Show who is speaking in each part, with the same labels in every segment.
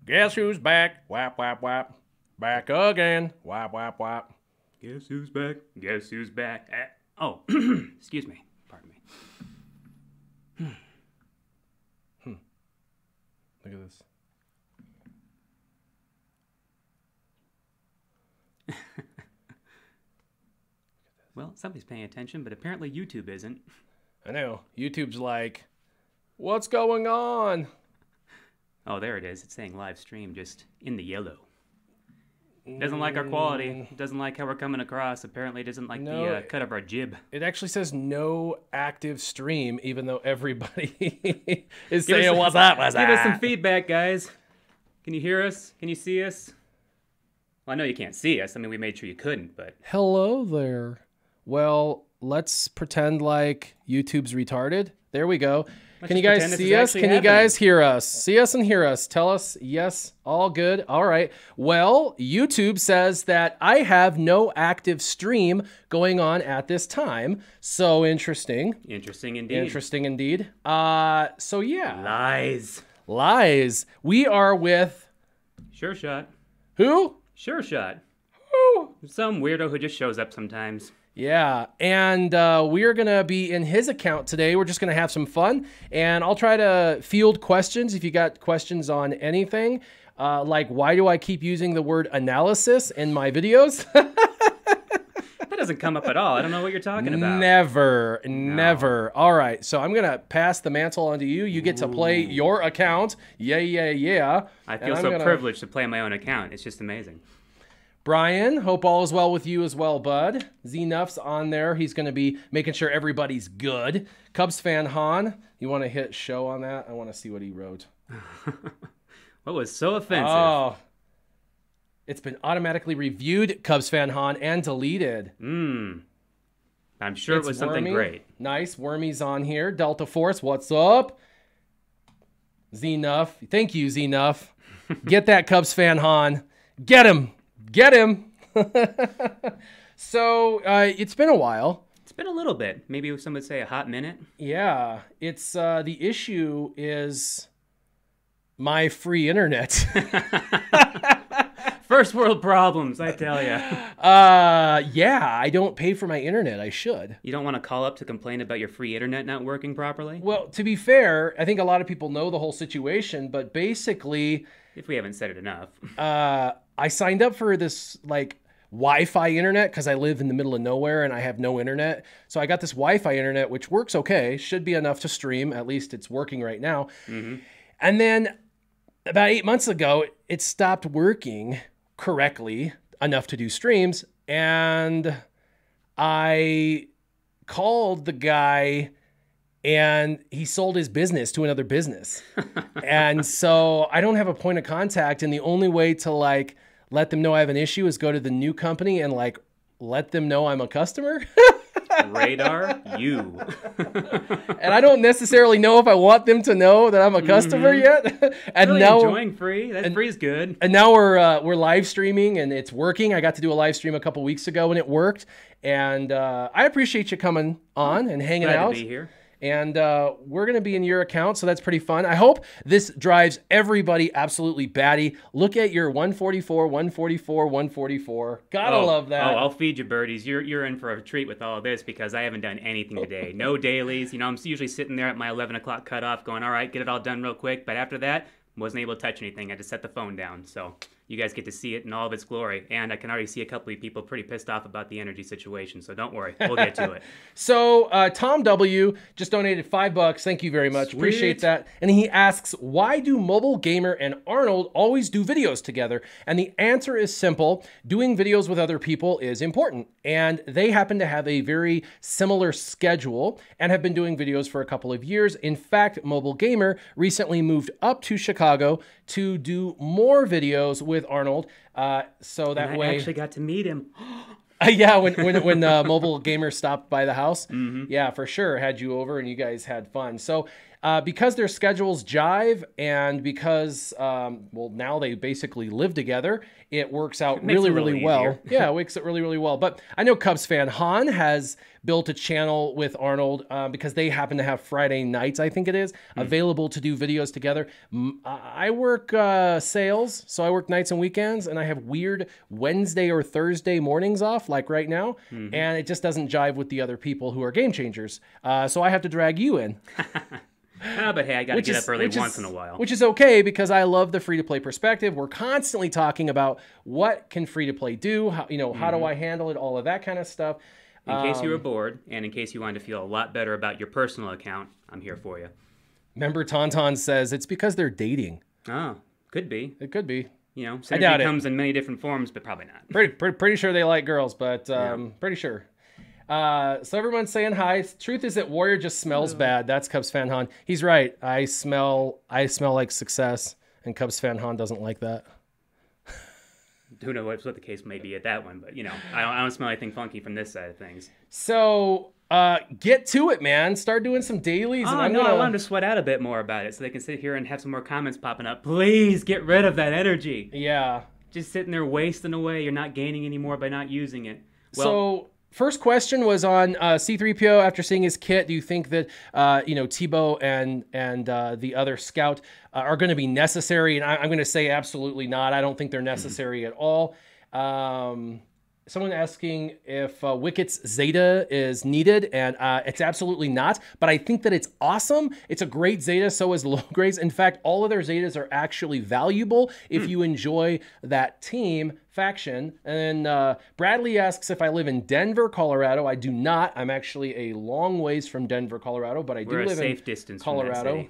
Speaker 1: Guess who's back? Whap, whap, whap. Back again. Whap, whap, whap.
Speaker 2: Guess who's back? Guess who's back? Oh, excuse me. Pardon me.
Speaker 1: Look at this.
Speaker 2: Well, somebody's paying attention, but apparently YouTube isn't.
Speaker 1: I know. YouTube's like, what's going on?
Speaker 2: Oh, there it is. It's saying live stream just in the yellow. Doesn't like our quality. Doesn't like how we're coming across. Apparently doesn't like the cut of our jib.
Speaker 1: It actually says no active stream, even though everybody is saying, what's up, what's up?
Speaker 2: Give us some feedback, guys. Can you hear us? Can you see us? Well, I know you can't see us. I mean, we made sure you couldn't, but...
Speaker 1: Hello there. Well, let's pretend like YouTube's retarded. There we go. Can you guys see us? Can you guys hear us? See us and hear us. Tell us, yes, all good. All right. Well, YouTube says that I have no active stream going on at this time. So interesting.
Speaker 2: Interesting indeed.
Speaker 1: Interesting indeed. So yeah.
Speaker 2: Lies.
Speaker 1: Lies. We are with...
Speaker 2: Sureshot.
Speaker 1: Who?
Speaker 2: Sureshot.
Speaker 1: Who?
Speaker 2: Some weirdo who just shows up sometimes.
Speaker 1: Yeah, and we're going to be in his account today. We're just going to have some fun, and I'll try to field questions if you got questions on anything, like why do I keep using the word analysis in my videos?
Speaker 2: That doesn't come up at all. I don't know what you're talking about.
Speaker 1: Never, never. All right, so I'm going to pass the mantle on to you. You get to play your account. Yeah, yeah, yeah.
Speaker 2: I feel so privileged to play my own account. It's just amazing.
Speaker 1: Brian, hope all is well with you as well, bud. Z-Nuff's on there. He's going to be making sure everybody's good. Cubs fan Han, you want to hit show on that? I want to see what he wrote.
Speaker 2: What was so offensive?
Speaker 1: Oh, it's been automatically reviewed, Cubs fan Han, and deleted.
Speaker 2: I'm sure it was something great.
Speaker 1: Nice. Wormy's on here. Delta Force, what's up? Z-Nuff. Thank you, Z-Nuff. Get that Cubs fan Han. Get him. Get him. So it's been a while.
Speaker 2: It's been a little bit. Maybe some would say a hot minute.
Speaker 1: Yeah. It's the issue is my free internet.
Speaker 2: First world problems, I tell you.
Speaker 1: Yeah, I don't pay for my internet. I should.
Speaker 2: You don't want to call up to complain about your free internet not working properly?
Speaker 1: Well, to be fair, I think a lot of people know the whole situation, but basically...
Speaker 2: If we haven't said it enough.
Speaker 1: I signed up for this like Wi-Fi internet because I live in the middle of nowhere and I have no internet. So I got this Wi-Fi internet, which works okay. Should be enough to stream. At least it's working right now. And then about 8 months ago, it stopped working correctly enough to do streams. And I called the guy and he sold his business to another business. And so I don't have a point of contact. And the only way to like let them know I have an issue is go to the new company and like let them know I'm a customer.
Speaker 2: Radar, you.
Speaker 1: And I don't necessarily know if I want them to know that I'm a customer yet. And
Speaker 2: really
Speaker 1: now
Speaker 2: enjoying free. That free is good.
Speaker 1: And now we're live streaming and it's working. I got to do a live stream a couple weeks ago and it worked. And I appreciate you coming on and hanging out.
Speaker 2: Glad to be here.
Speaker 1: And we're going to be in your account, so that's pretty fun. I hope this drives everybody absolutely batty. Look at your 144, 144, 144. Gotta love that.
Speaker 2: Oh, I'll feed you birdies. You're in for a treat with all of this because I haven't done anything today. No dailies. You know, I'm usually sitting there at my 11 o'clock cutoff going, all right, get it all done real quick. But after that, wasn't able to touch anything. I had to set the phone down. So you guys get to see it in all of its glory. And I can already see a couple of people pretty pissed off about the energy situation. So don't worry. We'll get to it.
Speaker 1: So Tom W. just donated $5. Thank you very much.
Speaker 2: Sweet.
Speaker 1: Appreciate that. And he asks, why do Mobile Gamer and Arnold always do videos together? And the answer is simple. Doing videos with other people is important. And they happen to have a very similar schedule and have been doing videos for a couple of years. In fact, Mobile Gamer recently moved up to Chicago to do more videos with Arnold. So that way...
Speaker 2: I actually got to meet him.
Speaker 1: Yeah, when Mobile Gamer stopped by the house. Yeah, for sure. Had you over and you guys had fun. So Because their schedules jive and because, well, now they basically live together, it works out
Speaker 2: makes it
Speaker 1: really,
Speaker 2: a little
Speaker 1: really well.
Speaker 2: easier.
Speaker 1: Yeah, it works out really, really well. But I know Cubs fan Han has built a channel with Arnold because they happen to have Friday nights, I think it is, available to do videos together. I work sales, so I work nights and weekends, and I have weird Wednesday or Thursday mornings off, like right now, and it just doesn't jive with the other people who are game changers. So I have to drag you in.
Speaker 2: But hey, I got to get up early once in a while.
Speaker 1: Which is okay because I love the free-to-play perspective. We're constantly talking about what can free-to-play do, how, how do I handle it, all of that kind of stuff.
Speaker 2: In case you were bored, and in case you wanted to feel a lot better about your personal account, I'm here for you.
Speaker 1: Remember, Tauntaun says it's because they're dating.
Speaker 2: Oh, could be.
Speaker 1: It could be.
Speaker 2: Synergy comes in many different forms, but probably not.
Speaker 1: Pretty sure they like girls, but pretty sure. So everyone's saying hi. Truth is that Warrior just smells bad. That's Cubs fan Han. He's right. I smell like success, and Cubs fan Han doesn't like that.
Speaker 2: Who knows what the case may be at that one, but I don't smell anything funky from this side of things.
Speaker 1: So get to it, man. Start doing some dailies.
Speaker 2: I want them to sweat out a bit more about it so they can sit here and have some more comments popping up. Please get rid of that energy.
Speaker 1: Yeah.
Speaker 2: Just sitting there wasting away. You're not gaining any more by not using it. Well,
Speaker 1: so first question was on C-3PO. After seeing his kit, do you think that Tebow and the other scout are going to be necessary? And I'm going to say absolutely not. I don't think they're necessary at all. Someone asking if Wicket's Zeta is needed, and it's absolutely not. But I think that it's awesome. It's a great Zeta, so is Logre's. In fact, all of their Zetas are actually valuable if you enjoy that team faction. And then Bradley asks if I live in Denver, Colorado. I do not. I'm actually a long ways from Denver, Colorado, but I do live
Speaker 2: safe
Speaker 1: in
Speaker 2: distance
Speaker 1: Colorado.
Speaker 2: From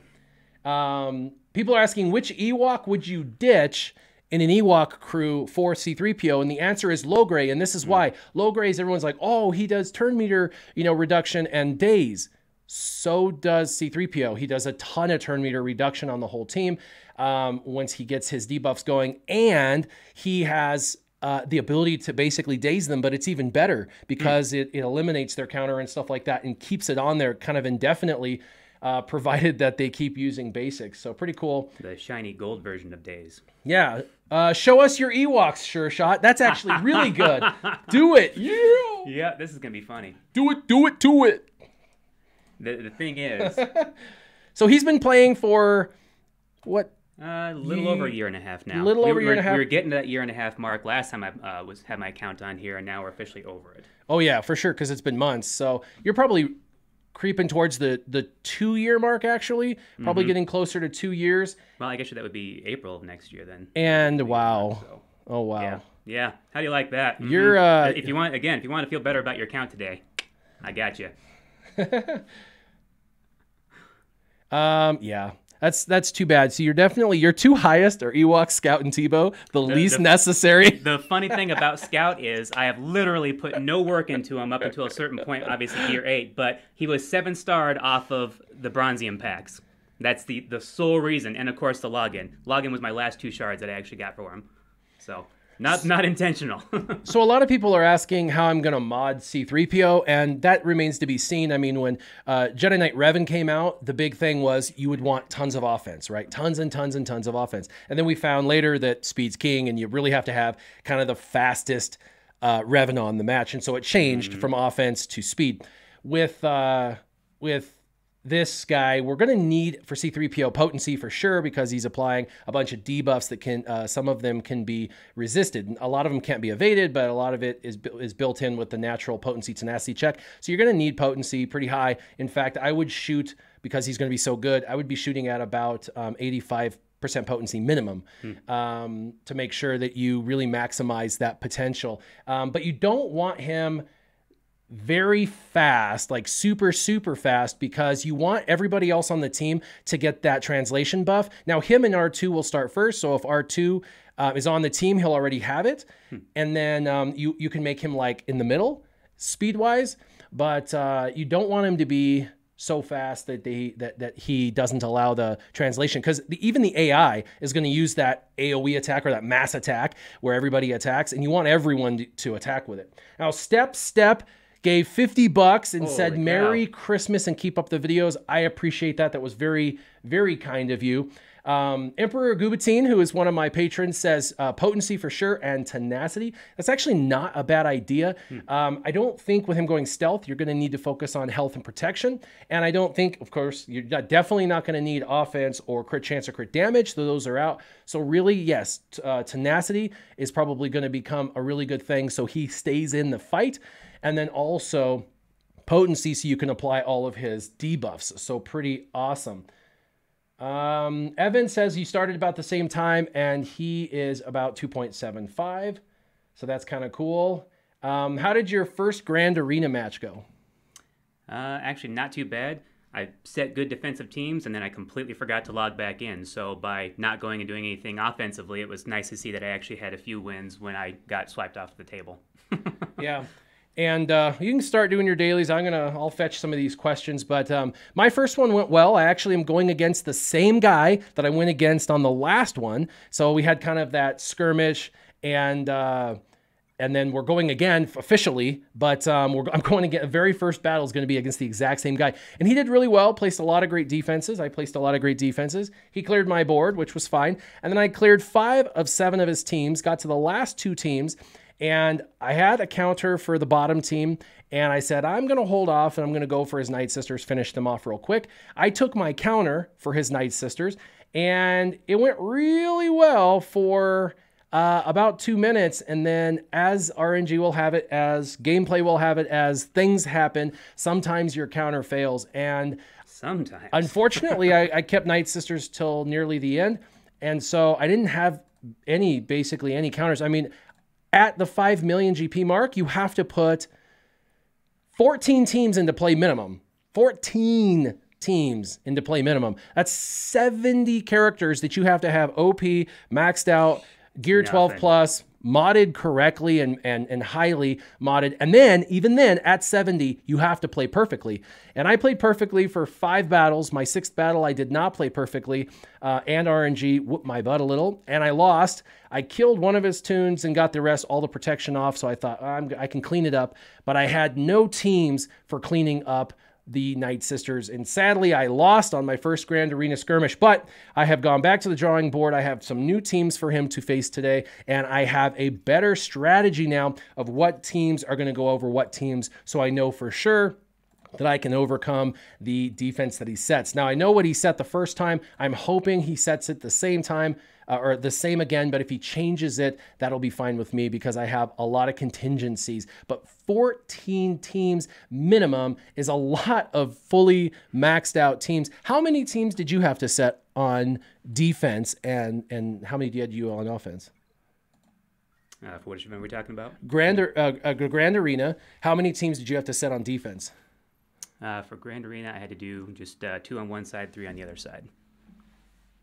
Speaker 2: that city.
Speaker 1: People are asking, which Ewok would you ditch in an Ewok crew for C-3PO? And the answer is Logray, and this is why. Logray's, everyone's like, oh, he does turn meter, reduction and days. So does C-3PO. He does a ton of turn meter reduction on the whole team once he gets his debuffs going, and he has the ability to basically daze them, but it's even better because it eliminates their counter and stuff like that and keeps it on there kind of indefinitely, provided that they keep using basics. So pretty cool.
Speaker 2: The shiny gold version of days.
Speaker 1: Yeah. Show us your Ewoks, Sureshot. That's actually really good. Do it.
Speaker 2: Yeah, this is going to be funny.
Speaker 1: Do it.
Speaker 2: The thing is...
Speaker 1: So he's been playing for, what?
Speaker 2: A little over a year and a half now.
Speaker 1: A year and a half.
Speaker 2: We were getting to that year and a half mark last time I had my account on here, and now we're officially over it.
Speaker 1: Oh, yeah, for sure, because it's been months. So you're probably creeping towards the 2-year mark, actually. Probably getting closer to 2 years.
Speaker 2: Well, I guess that would be April of next year then.
Speaker 1: And wow. So. Oh, wow.
Speaker 2: Yeah. How do you like that?
Speaker 1: You're
Speaker 2: if you want to feel better about your account today, I got you.
Speaker 1: Yeah. That's too bad. So your two highest are Ewok, Scout, and Tebow. The least necessary.
Speaker 2: The funny thing about Scout is I have literally put no work into him up until a certain point, obviously Gear 8, but he was 7-starred off of the Bronzium packs. That's the sole reason. And of course the login. Login was my last 2 shards that I actually got for him. So not intentional.
Speaker 1: So a lot of people are asking how I'm going to mod C-3PO, and that remains to be seen. I mean, when Jedi Knight Revan came out, the big thing was you would want tons of offense, right? Tons and tons and tons of offense. And then we found later that speed's king, and you really have to have kind of the fastest Revan on the match. And so it changed from offense to speed. With this guy, we're going to need for C-3PO potency for sure, because he's applying a bunch of debuffs that can, some of them can be resisted. A lot of them can't be evaded, but a lot of it is built in with the natural potency tenacity check. So you're going to need potency pretty high. In fact, I would shoot, because he's going to be so good, I would be shooting at about 85% potency minimum to make sure that you really maximize that potential. But you don't want him very fast, like super fast, because you want everybody else on the team to get that translation buff. Now him and R2 will start first, so if R2 is on the team, he'll already have it, and then you can make him like in the middle speed wise, but you don't want him to be so fast that he doesn't allow the translation, because even the AI is going to use that AoE attack or that mass attack where everybody attacks, and you want everyone to attack with it. Now step gave $50 and
Speaker 2: Holy
Speaker 1: said,
Speaker 2: cow.
Speaker 1: Merry Christmas and keep up the videos. I appreciate that. That was very, very kind of you. Emperor Gubatine, who is one of my patrons, says potency for sure and tenacity. That's actually not a bad idea. I don't think with him going stealth, you're going to need to focus on health and protection. And I don't think, of course, you're definitely not going to need offense or crit chance or crit damage. So those are out. So really, yes, tenacity is probably going to become a really good thing. So he stays in the fight. And then also potency, so you can apply all of his debuffs. So pretty awesome. Evan says he started about the same time and he is about 2.75. So that's kind of cool. How did your first Grand Arena match go?
Speaker 2: Actually, not too bad. I set good defensive teams and then I completely forgot to log back in. So by not going and doing anything offensively, it was nice to see that I actually had a few wins when I got swiped off the table.
Speaker 1: Yeah. And you can start doing your dailies. I'll fetch some of these questions, but my first one went well. I actually am going against the same guy that I went against on the last one. So we had kind of that skirmish, and then we're going again officially. But I'm going to get a very first battle is going to be against the exact same guy, and he did really well. Placed a lot of great defenses. I placed a lot of great defenses. He cleared my board, which was fine, and then I cleared 5 of 7 of his teams. Got to the last 2 teams. And I had a counter for the bottom team, and I said, I'm going to hold off, and I'm going to go for his Night Sisters, finish them off real quick. I took my counter for his Night Sisters, and it went really well for about 2 minutes. And then as RNG will have it, as gameplay will have it, as things happen, sometimes your counter fails. And
Speaker 2: sometimes,
Speaker 1: unfortunately, I kept Night Sisters till nearly the end, and so I didn't have basically any counters. I mean, at the 5 million GP mark, you have to put 14 teams into play minimum. 14 teams into play minimum. That's 70 characters that you have to have OP, maxed out, gear 12 plus, modded correctly and highly modded. And then, even then, at 70, you have to play perfectly. And I played perfectly for 5 battles. My 6th battle, I did not play perfectly. And RNG whooped my butt a little. And I lost. I killed one of his tunes and got the rest, all the protection off. So I thought, I can clean it up. But I had no teams for cleaning up the Night Sisters, and sadly I lost on my first Grand Arena skirmish, but I have gone back to the drawing board. I have some new teams for him to face today, and I have a better strategy now of what teams are going to go over what teams, so I know for sure that I can overcome the defense that he sets. Now, I know what he set the first time. I'm hoping he sets it the same time, or the same again, but if he changes it, that'll be fine with me because I have a lot of contingencies. But 14 teams minimum is a lot of fully maxed out teams. How many teams did you have to set on defense, and how many did you on offense?
Speaker 2: For which event are we talking about?
Speaker 1: Grand Arena, how many teams did you have to set on defense?
Speaker 2: For Grand Arena, I had to do just 2 on one side, 3 on the other side.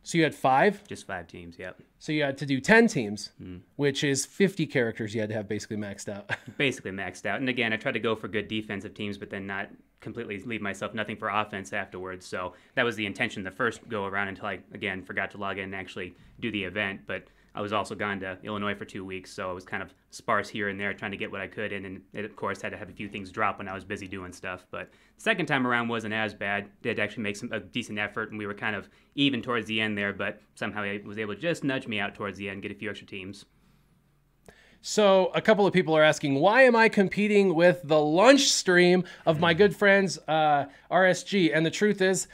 Speaker 1: So you had 5?
Speaker 2: Just 5 teams, yep.
Speaker 1: So you had to do 10 teams, which is 50 characters you had to have basically maxed out.
Speaker 2: Basically maxed out. And again, I tried to go for good defensive teams, but then not completely leave myself nothing for offense afterwards. So that was the intention the first go around until I, again, forgot to log in and actually do the event. But I was also gone to Illinois for 2 weeks, so I was kind of sparse here and there trying to get what I could in, and it, of course, had to have a few things drop when I was busy doing stuff. But the second time around wasn't as bad. Did actually make a decent effort, and we were kind of even towards the end there, but somehow he was able to just nudge me out towards the end, get a few extra teams.
Speaker 1: So a couple of people are asking, why am I competing with the lunch stream of my good friends RSG? And the truth is,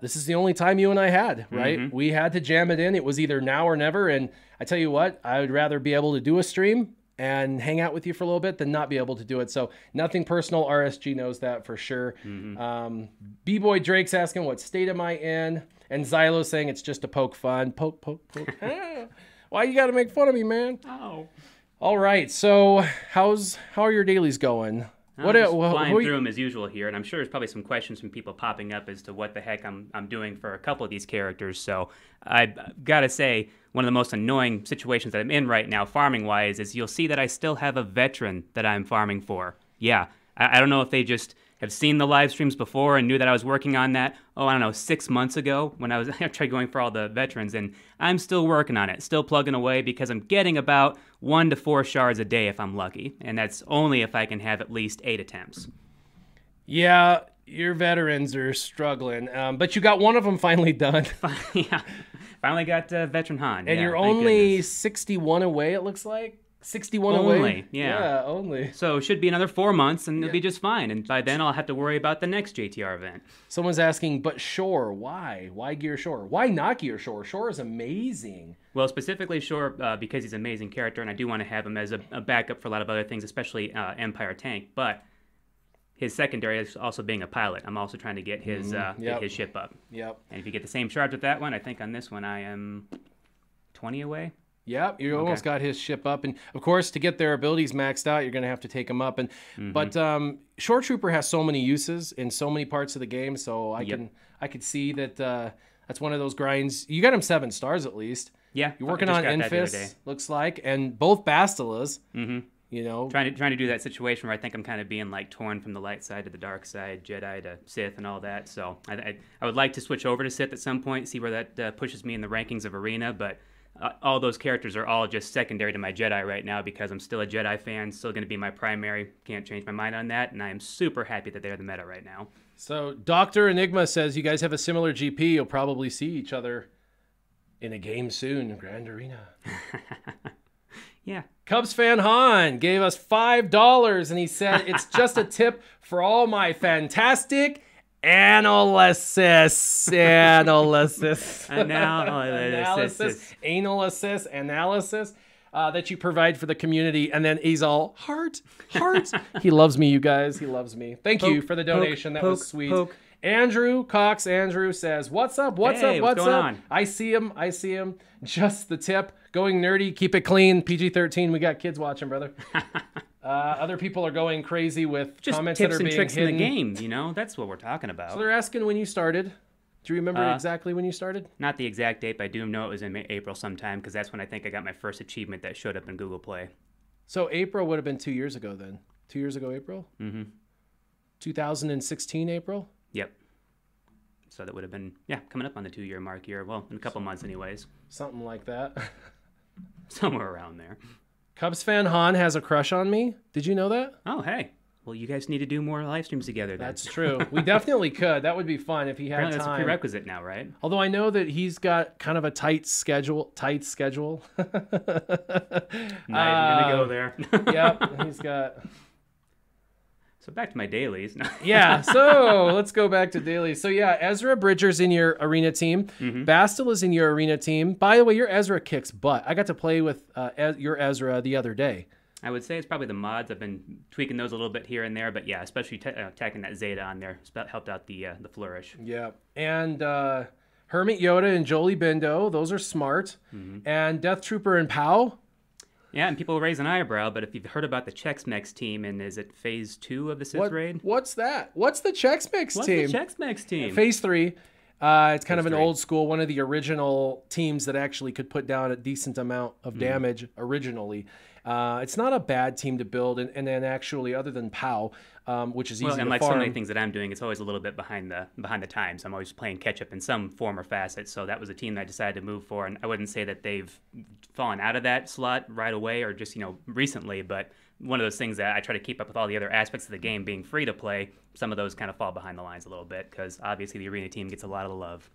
Speaker 1: this is the only time you and I had, right? We had to jam it in. It was either now or never. And I tell you what, I would rather be able to do a stream and hang out with you for a little bit than not be able to do it. So nothing personal. RSG knows that for sure. B-Boy Drake's asking, what state am I in? And Xylo saying it's just a poke fun. Poke, poke, poke. Why you got to make fun of me, man?
Speaker 2: Oh.
Speaker 1: All right. So how are your dailies going?
Speaker 2: I'm just flying through them as usual here, and I'm sure there's probably some questions from people popping up as to what the heck I'm doing for a couple of these characters. So I've got to say, one of the most annoying situations that I'm in right now, farming-wise, is you'll see that I still have a veteran that I'm farming for. Yeah, I don't know if they just have seen the live streams before and knew that I was working on that, I don't know, 6 months ago when I tried going for all the veterans, and I'm still working on it, still plugging away because I'm getting about 1 to 4 shards a day if I'm lucky, and that's only if I can have at least 8 attempts.
Speaker 1: Yeah, your veterans are struggling, but you got one of them finally done.
Speaker 2: Yeah, finally got Veteran Han.
Speaker 1: And
Speaker 2: yeah,
Speaker 1: you're
Speaker 2: thank
Speaker 1: only
Speaker 2: goodness.
Speaker 1: 61 away, it looks like. 61
Speaker 2: Only,
Speaker 1: away?
Speaker 2: yeah.
Speaker 1: Only.
Speaker 2: So it should be another 4 months, and it'll be just fine. And by then, I'll have to worry about the next JTR event.
Speaker 1: Someone's asking, but Shore, why? Why Gear Shore? Why not Gear Shore? Shore is amazing.
Speaker 2: Well, specifically Shore, because he's an amazing character, and I do want to have him as a backup for a lot of other things, especially Empire Tank. But his secondary is also being a pilot. I'm also trying to get his get his ship up.
Speaker 1: Yep.
Speaker 2: And if you get the same shards with that one, I think on this one I am 20 away.
Speaker 1: Yep, you almost got his ship up, and of course, to get their abilities maxed out, you're going to have to take them up. And but Shore Trooper has so many uses in so many parts of the game, so I could see that that's one of those grinds. You got him 7 stars at least.
Speaker 2: Yeah,
Speaker 1: you're working on Enfys, looks like, and both Bastilas. You know,
Speaker 2: trying to do that situation where I think I'm kind of being like torn from the light side to the dark side, Jedi to Sith, and all that. So I would like to switch over to Sith at some point, see where that pushes me in the rankings of Arena, but. All those characters are all just secondary to my Jedi right now because I'm still a Jedi fan, still going to be my primary. Can't change my mind on that, and I am super happy that they're the meta right now.
Speaker 1: So Dr. Enigma says you guys have a similar GP. You'll probably see each other in a game soon, Grand Arena.
Speaker 2: Yeah.
Speaker 1: Cubs fan Han gave us $5, and he said it's just a tip for all my fantastic analysis that you provide for the community. And then he's all heart. He loves me, you guys. He loves me. Thank you for the donation. That was sweet. Andrew Cox says, what's up? What's up? I see him. Just the tip. Going nerdy. Keep it clean. PG-13. We got kids watching, brother. Other people are going crazy with
Speaker 2: just
Speaker 1: comments
Speaker 2: tips
Speaker 1: that are being
Speaker 2: and tricks
Speaker 1: hidden.
Speaker 2: In the game, you know? That's what we're talking about.
Speaker 1: So they're asking when you started. Do you remember exactly when you started?
Speaker 2: Not the exact date, but I do know it was in April sometime because that's when I think I got my first achievement that showed up in Google Play.
Speaker 1: So April would have been 2 years ago then. 2 years ago, April? Mm-hmm. 2016 April?
Speaker 2: Yep. So that would have been, coming up on the 2-year mark here. Well, in a couple months anyways.
Speaker 1: Something like that.
Speaker 2: Somewhere around there.
Speaker 1: Cubs fan Han has a crush on me. Did you know that?
Speaker 2: Oh, hey. Well, you guys need to do more live streams together then.
Speaker 1: That's true. We definitely could. That would be fun if he had
Speaker 2: Apparently
Speaker 1: time.
Speaker 2: That's a prerequisite now, right?
Speaker 1: Although I know that he's got kind of a tight schedule.
Speaker 2: Not even going to go there.
Speaker 1: Yep, he's got...
Speaker 2: So back to my dailies.
Speaker 1: Yeah, so let's go back to dailies. So yeah, Ezra Bridger's in your arena team. Bastil is in your arena team. By the way, your Ezra kicks butt. I got to play with your Ezra the other day.
Speaker 2: I would say it's probably the mods. I've been tweaking those a little bit here and there, but yeah, especially tacking that Zeta on there helped out the flourish.
Speaker 1: Yeah, and Hermit Yoda and Jolie Bindo, those are smart. And Death Trooper and Pow.
Speaker 2: Yeah, and people raise an eyebrow, but if you've heard about the Chex Mix team, and is it Phase 2 of the Sith raid?
Speaker 1: What's that? What's the Chex Mix team?
Speaker 2: What's the Chex Mix team?
Speaker 1: Phase 3. It's kind of an old school, one of the original teams that actually could put down a decent amount of damage originally. It's not a bad team to build, and then actually, other than POW, which is easy to farm.
Speaker 2: And like so many things that I'm doing, it's always a little bit behind the times. I'm always playing catch up in some form or facet. So that was a team that I decided to move for, and I wouldn't say that they've fallen out of that slot right away or just recently, but one of those things that I try to keep up with all the other aspects of the game being free to play. Some of those kind of fall behind the lines a little bit because obviously the arena team gets a lot of the love.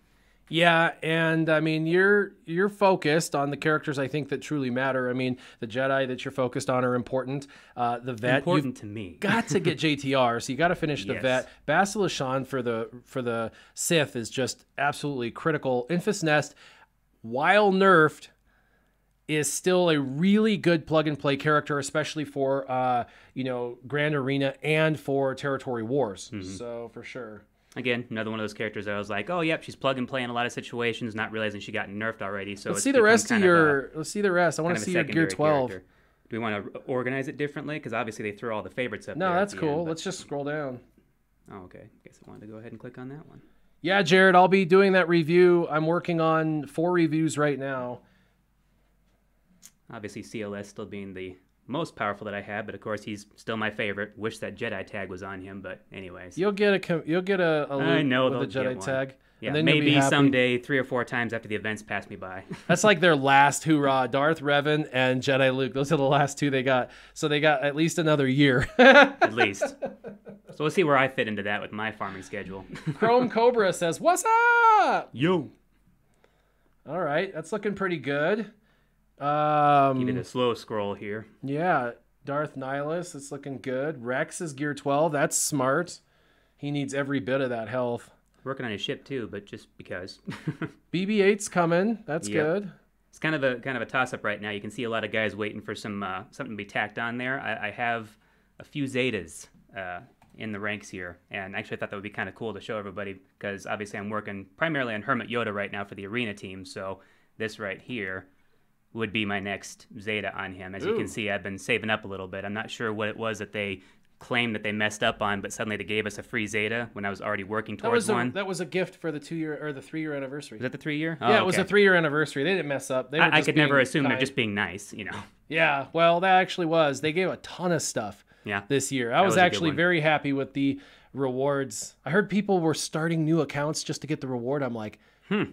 Speaker 1: Yeah, and I mean you're focused on the characters I think that truly matter. I mean the Jedi that you're focused on are important. The vet
Speaker 2: important to me.
Speaker 1: Got to get JTR, so you got to finish the vet. Basilishan Shan for the Sith is just absolutely critical. Enfys Nest, while nerfed, is still a really good plug and play character, especially for Grand Arena and for Territory Wars. So for sure.
Speaker 2: Again, another one of those characters that I was like, oh, yep, she's plug and play in a lot of situations, not realizing she got nerfed already. So
Speaker 1: let's see the rest of your. Let's see the rest. I want to see your Gear 12.
Speaker 2: Character. Do we want to organize it differently? Because obviously they throw all the favorites up.
Speaker 1: No,
Speaker 2: there
Speaker 1: that's cool.
Speaker 2: End,
Speaker 1: Let's just scroll down.
Speaker 2: Oh, okay. Guess I wanted to go ahead and click on that one.
Speaker 1: Yeah, Jared, I'll be doing that review. I'm working on 4 reviews right now.
Speaker 2: Obviously, CLS still being the most powerful that I have, but of course he's still my favorite. Wish that Jedi tag was on him, but anyways.
Speaker 1: You'll get a loot
Speaker 2: I know
Speaker 1: with the Jedi tag.
Speaker 2: Yeah,
Speaker 1: and then you'll be
Speaker 2: maybe
Speaker 1: happy.
Speaker 2: someday 3 or 4 times after the events pass me by.
Speaker 1: That's like their last hoorah. Darth Revan and Jedi Luke. Those are the last 2 they got. So they got at least another year.
Speaker 2: At least. So we'll see where I fit into that with my farming schedule.
Speaker 1: Chrome Cobra says, "What's up?"
Speaker 2: Yo.
Speaker 1: All right, that's looking pretty good.
Speaker 2: Give it a slow scroll here.
Speaker 1: Yeah, Darth Nihilus, it's looking good. Rex is gear 12. That's smart. He needs every bit of that health.
Speaker 2: Working on his ship too, but just because.
Speaker 1: BB-8's coming. That's good.
Speaker 2: It's kind of a toss-up right now. You can see a lot of guys waiting for something to be tacked on there. I have a few Zetas in the ranks here, and actually I thought that would be kind of cool to show everybody, because obviously I'm working primarily on Hermit Yoda right now for the arena team, so this right here would be my next Zeta on him. As you can see, I've been saving up a little bit. I'm not sure what it was that they claimed that they messed up on, but suddenly they gave us a free Zeta when I was already working towards one.
Speaker 1: That was a gift for the 2-year or the 3-year anniversary.
Speaker 2: Was that the 3-year?
Speaker 1: Yeah, it was a 3-year anniversary. They didn't mess up. They were
Speaker 2: I could never assume
Speaker 1: kind.
Speaker 2: they're just being nice, you know.
Speaker 1: Yeah, well, that actually was. They gave a ton of stuff this year. I was actually very happy with the rewards. I heard people were starting new accounts just to get the reward. I'm like,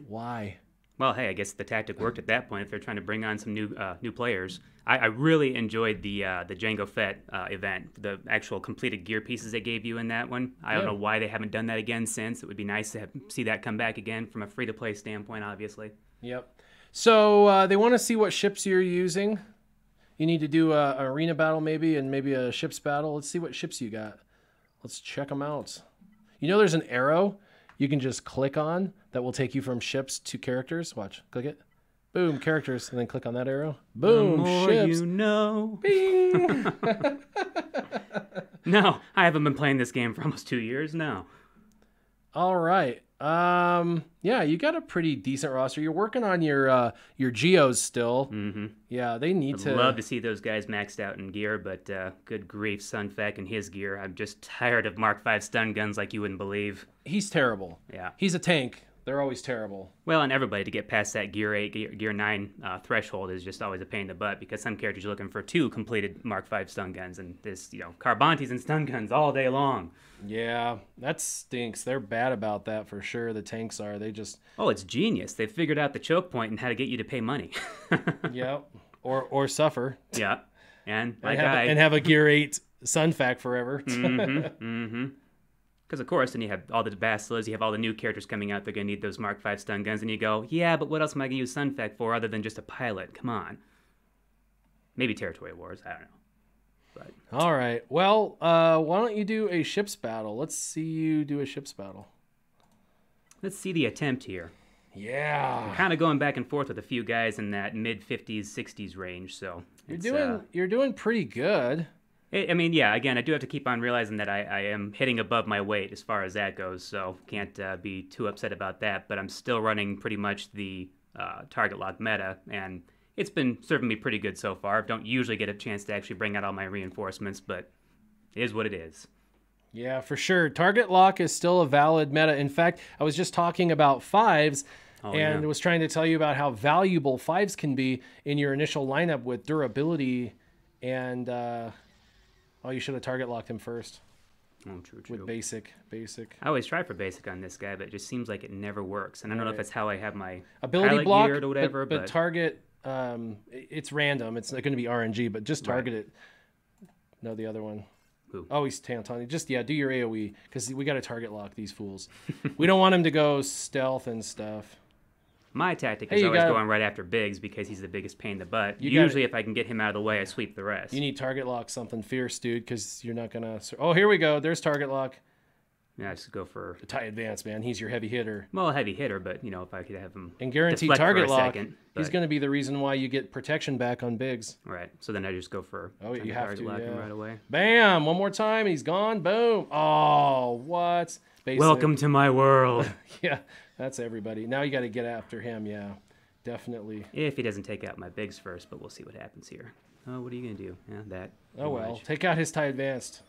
Speaker 1: why?
Speaker 2: Well, hey, I guess the tactic worked at that point if they're trying to bring on some new players. I really enjoyed the Jango Fett event, the actual completed gear pieces they gave you in that one. I don't know why they haven't done that again since. It would be nice to see that come back again from a free-to-play standpoint, obviously.
Speaker 1: Yep. So they want to see what ships you're using. You need to do an arena battle maybe, and maybe a ships battle. Let's see what ships you got. Let's check them out. You know there's an arrow you can just click on that will take you from ships to characters. Watch. Click it. Boom, characters. And then click on that arrow. Boom,
Speaker 2: the more
Speaker 1: ships.
Speaker 2: you know.
Speaker 1: Bing.
Speaker 2: No, I haven't been playing this game for almost 2 years now.
Speaker 1: All right. Yeah, you got a pretty decent roster. You're working on your geos still.
Speaker 2: Mm-hmm.
Speaker 1: Yeah, they need to.
Speaker 2: I'd love to see those guys maxed out in gear, but good grief, Sunfeck and his gear. I'm just tired of Mark V stun guns like you wouldn't believe.
Speaker 1: He's terrible.
Speaker 2: Yeah.
Speaker 1: He's a tank. They're always terrible.
Speaker 2: Well, and everybody to get past that gear 8, gear 9 threshold is just always a pain in the butt, because some characters are looking for 2 completed Mark V stun guns, and this, Carbantes and stun guns all day long.
Speaker 1: Yeah, that stinks. They're bad about that for sure. The tanks are. They just.
Speaker 2: Oh, it's genius. They've figured out the choke point and how to get you to pay money.
Speaker 1: Yep. Or suffer.
Speaker 2: Yeah. And
Speaker 1: have a gear 8 Sunfac forever.
Speaker 2: Because, of course, then you have all the Basilas, you have all the new characters coming out, they're going to need those Mark V stun guns, and you go, yeah, but what else am I going to use Sunfec for other than just a pilot? Come on. Maybe Territory Wars, I don't know. But
Speaker 1: all right. Well, why don't you do a ships battle? Let's see you do a ships battle.
Speaker 2: Let's see the attempt here.
Speaker 1: Yeah.
Speaker 2: I'm kind of going back and forth with a few guys in that mid-50s, 60s range, so...
Speaker 1: You're doing pretty good.
Speaker 2: I mean, yeah, again, I do have to keep on realizing that I am hitting above my weight as far as that goes, so can't be too upset about that, but I'm still running pretty much the target lock meta, and it's been serving me pretty good so far. I don't usually get a chance to actually bring out all my reinforcements, but it is what it is.
Speaker 1: Yeah, for sure. Target lock is still a valid meta. In fact, I was just talking about 5s, and was trying to tell you about how valuable 5s can be in your initial lineup with durability and... Oh, you should have target locked him first.
Speaker 2: Oh, true.
Speaker 1: With basic.
Speaker 2: I always try for basic on this guy, but it just seems like it never works. And I don't know if it's how I have my
Speaker 1: ability block
Speaker 2: or whatever.
Speaker 1: But target, it's random. It's not going to be RNG, but just target it. No, the other one.
Speaker 2: Who?
Speaker 1: Oh, he's Tanton. Just, do your AoE, because we got to target lock these fools. We don't want him to go stealth and stuff.
Speaker 2: My tactic is always going right after Biggs because he's the biggest pain in the butt. Usually, if I can get him out of the way, I sweep the rest.
Speaker 1: You need target lock something fierce, dude, because you're not going to... Oh, here we go. There's target lock.
Speaker 2: Yeah, I just go for...
Speaker 1: The TIE Advance, man. He's your heavy hitter.
Speaker 2: Well, a heavy hitter, but, if I could have him
Speaker 1: and guaranteed target lock,
Speaker 2: second,
Speaker 1: he's going to be the reason why you get protection back on Biggs.
Speaker 2: Right. So then I just go for...
Speaker 1: Oh, you have to,
Speaker 2: lock him right away.
Speaker 1: Bam! One more time, he's gone. Boom! Oh, what?
Speaker 2: Basic. Welcome to my world.
Speaker 1: Yeah, that's everybody. Now you got to get after him, yeah. Definitely.
Speaker 2: If he doesn't take out my Biggs first, but we'll see what happens here. Oh, what are you going to do? Yeah, that.
Speaker 1: Oh, well. Take out his TIE Advanced.